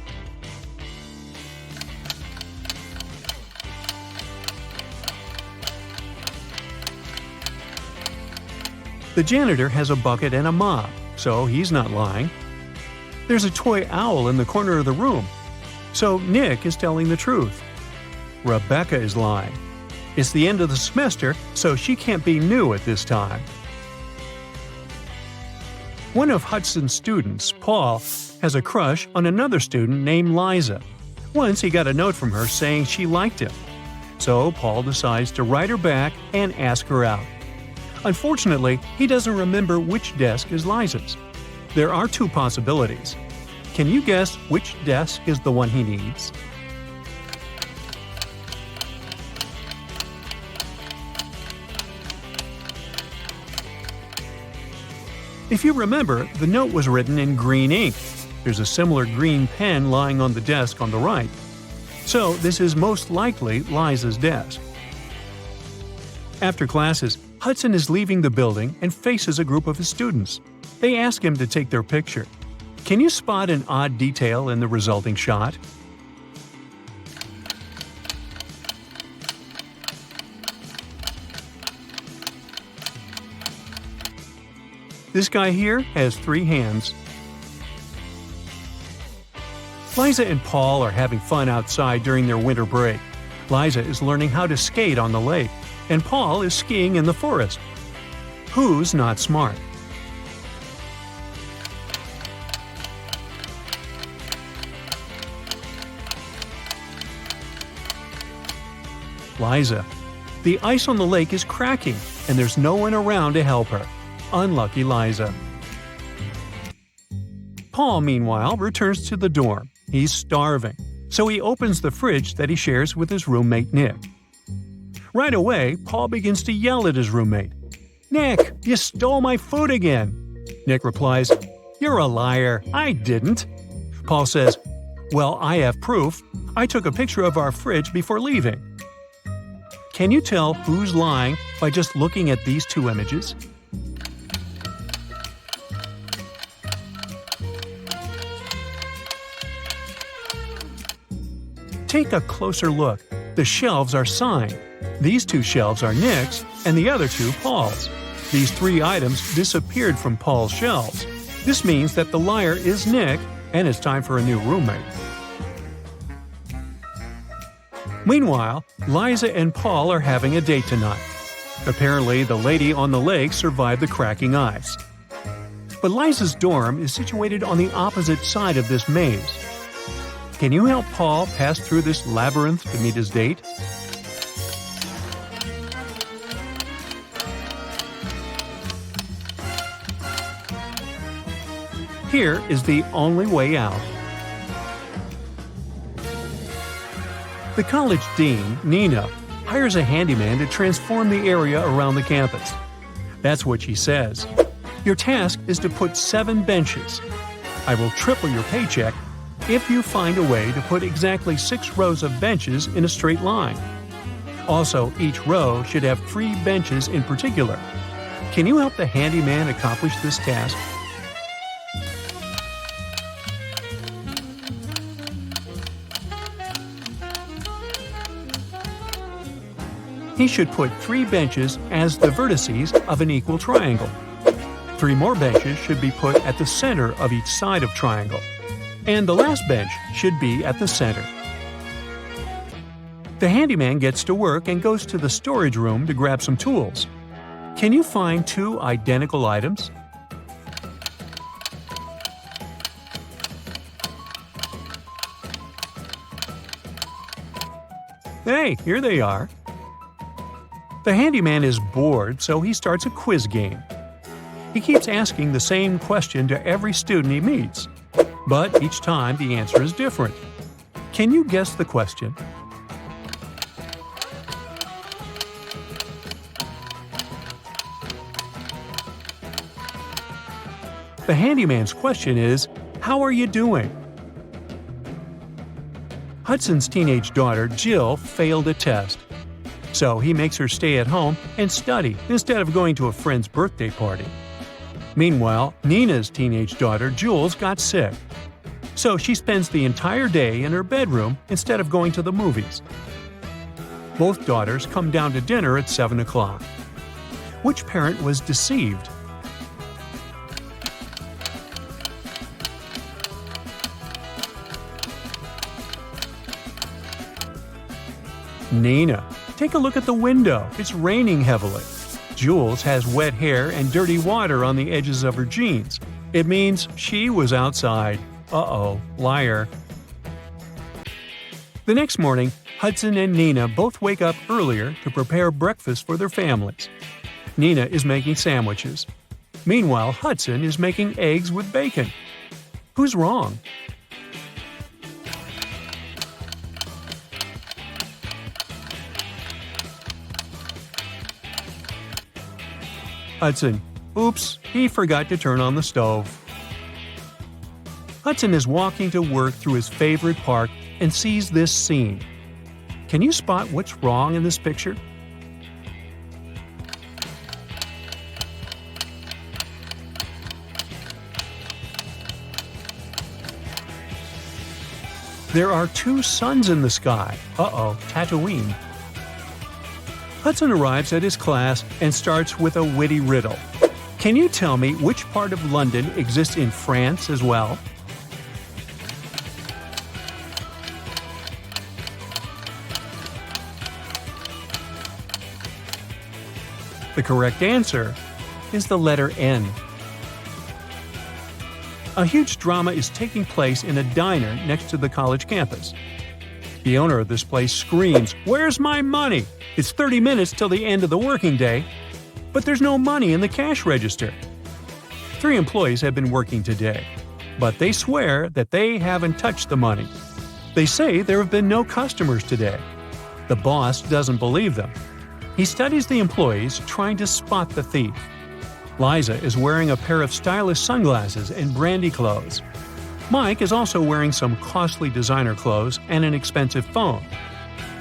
The janitor has a bucket and a mop, so he's not lying. There's a toy owl in the corner of the room, so Nick is telling the truth. Rebecca is lying. It's the end of the semester, so she can't be new at this time. One of Hudson's students, Paul, has a crush on another student named Liza. Once he got a note from her saying she liked him. So Paul decides to write her back and ask her out. Unfortunately, he doesn't remember which desk is Liza's. There are 2 possibilities. Can you guess which desk is the one he needs? If you remember, the note was written in green ink. There's a similar green pen lying on the desk on the right. So this is most likely Liza's desk. After classes, Hudson is leaving the building and faces a group of his students. They ask him to take their picture. Can you spot an odd detail in the resulting shot? This guy here has 3 hands. Liza and Paul are having fun outside during their winter break. Liza is learning how to skate on the lake, and Paul is skiing in the forest. Who's not smart? Liza. The ice on the lake is cracking, and there's no one around to help her. Unlucky Liza. Paul, meanwhile, returns to the dorm. He's starving, so he opens the fridge that he shares with his roommate Nick. Right away, Paul begins to yell at his roommate. "Nick, you stole my food again!" Nick replies, "You're a liar. I didn't." Paul says, "Well, I have proof. I took a picture of our fridge before leaving." Can you tell who's lying by just looking at these 2 images? Take a closer look. The shelves are signed. These 2 shelves are Nick's, and the other 2 Paul's. These 3 items disappeared from Paul's shelves. This means that the liar is Nick, and it's time for a new roommate. Meanwhile, Liza and Paul are having a date tonight. Apparently, the lady on the lake survived the cracking ice. But Liza's dorm is situated on the opposite side of this maze. Can you help Paul pass through this labyrinth to meet his date? Here is the only way out. The college dean, Nina, hires a handyman to transform the area around the campus. That's what she says. Your task is to put 7 benches. I will triple your paycheck if you find a way to put exactly 6 rows of benches in a straight line. Also, each row should have 3 benches in particular. Can you help the handyman accomplish this task? He should put 3 benches as the vertices of an equal triangle. 3 more benches should be put at the center of each side of triangle. And the last bench should be at the center. The handyman gets to work and goes to the storage room to grab some tools. Can you find 2 identical items? Hey, here they are. The handyman is bored, so he starts a quiz game. He keeps asking the same question to every student he meets, but each time the answer is different. Can you guess the question? The handyman's question is, "How are you doing?" Hudson's teenage daughter, Jill, failed a test. So he makes her stay at home and study instead of going to a friend's birthday party. Meanwhile, Nina's teenage daughter, Jules, got sick. So she spends the entire day in her bedroom instead of going to the movies. Both daughters come down to dinner at 7 o'clock. Which parent was deceived? Nina. Take a look at the window. It's raining heavily. Jules has wet hair and dirty water on the edges of her jeans. It means she was outside. Uh-oh, liar. The next morning, Hudson and Nina both wake up earlier to prepare breakfast for their families. Nina is making sandwiches. Meanwhile, Hudson is making eggs with bacon. Who's wrong? Hudson. Oops, he forgot to turn on the stove. Hudson is walking to work through his favorite park and sees this scene. Can you spot what's wrong in this picture? There are two suns in the sky. Uh-oh, Tatooine. Hudson arrives at his class and starts with a witty riddle. Can you tell me which part of London exists in France as well? The correct answer is the letter N. A huge drama is taking place in a diner next to the college campus. The owner of this place screams, "Where's my money? It's 30 minutes till the end of the working day." But there's no money in the cash register. 3 employees have been working today, but they swear that they haven't touched the money. They say there have been no customers today. The boss doesn't believe them. He studies the employees, trying to spot the thief. Liza is wearing a pair of stylish sunglasses and brandy clothes. Mike is also wearing some costly designer clothes and an expensive phone.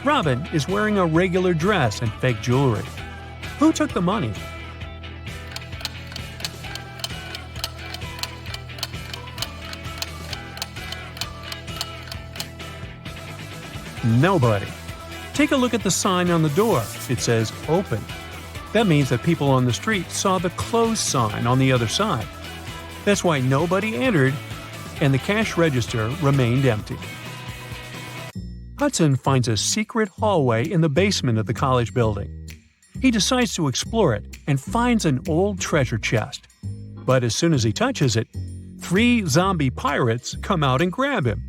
Robin is wearing a regular dress and fake jewelry. Who took the money? Nobody. Take a look at the sign on the door. It says "Open." That means that people on the street saw the closed sign on the other side. That's why nobody entered, and the cash register remained empty. Hudson finds a secret hallway in the basement of the college building. He decides to explore it and finds an old treasure chest. But as soon as he touches it, 3 zombie pirates come out and grab him.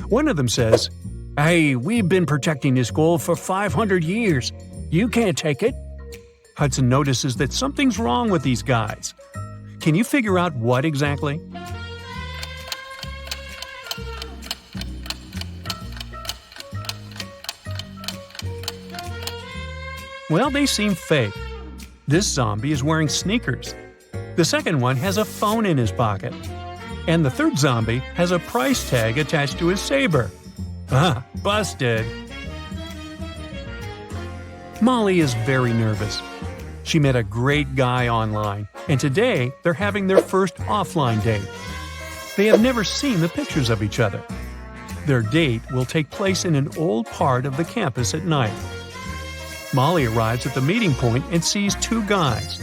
One of them says, "Hey, we've been protecting this gold for 500 years. You can't take it." Hudson notices that something's wrong with these guys. Can you figure out what exactly? Well, they seem fake. This zombie is wearing sneakers. The second one has a phone in his pocket. And the third zombie has a price tag attached to his saber. Ah, busted. Molly is very nervous. She met a great guy online, and today they're having their first offline date. They have never seen the pictures of each other. Their date will take place in an old part of the campus at night. Molly arrives at the meeting point and sees 2 guys.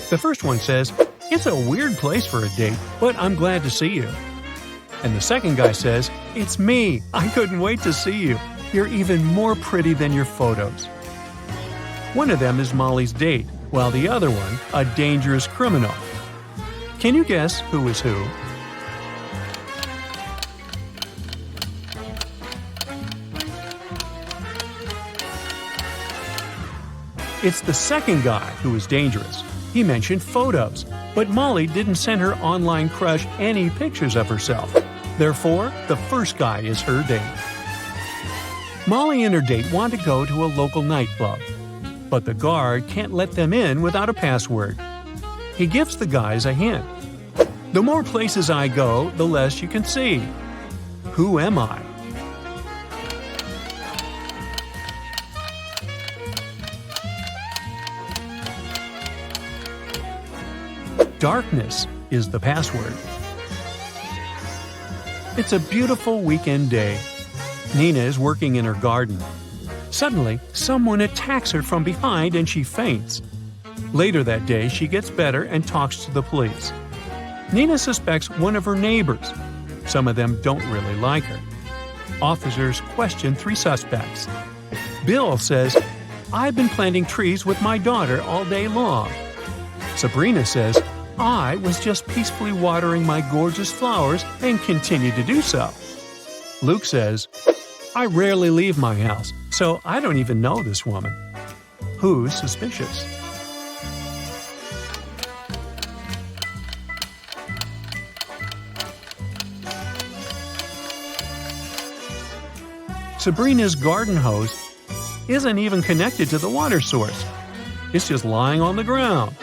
The first one says, "It's a weird place for a date, but I'm glad to see you." And the second guy says, "It's me. I couldn't wait to see you. You're even more pretty than your photos." One of them is Molly's date, while the other one, a dangerous criminal. Can you guess who is who? It's the second guy who is dangerous. He mentioned photos, but Molly didn't send her online crush any pictures of herself. Therefore, the first guy is her date. Molly and her date want to go to a local nightclub, but the guard can't let them in without a password. He gives the guys a hint. The more places I go, the less you can see. Who am I? Darkness is the password. It's a beautiful weekend day. Nina is working in her garden. Suddenly, someone attacks her from behind and she faints. Later that day, she gets better and talks to the police. Nina suspects one of her neighbors. Some of them don't really like her. Officers question 3 suspects. Bill says, "I've been planting trees with my daughter all day long." Sabrina says, "I was just peacefully watering my gorgeous flowers and continue to do so." Luke says, "I rarely leave my house, so I don't even know this woman." Who's suspicious? Sabrina's garden hose isn't even connected to the water source. It's just lying on the ground.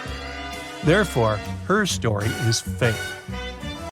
Therefore, her story is fake.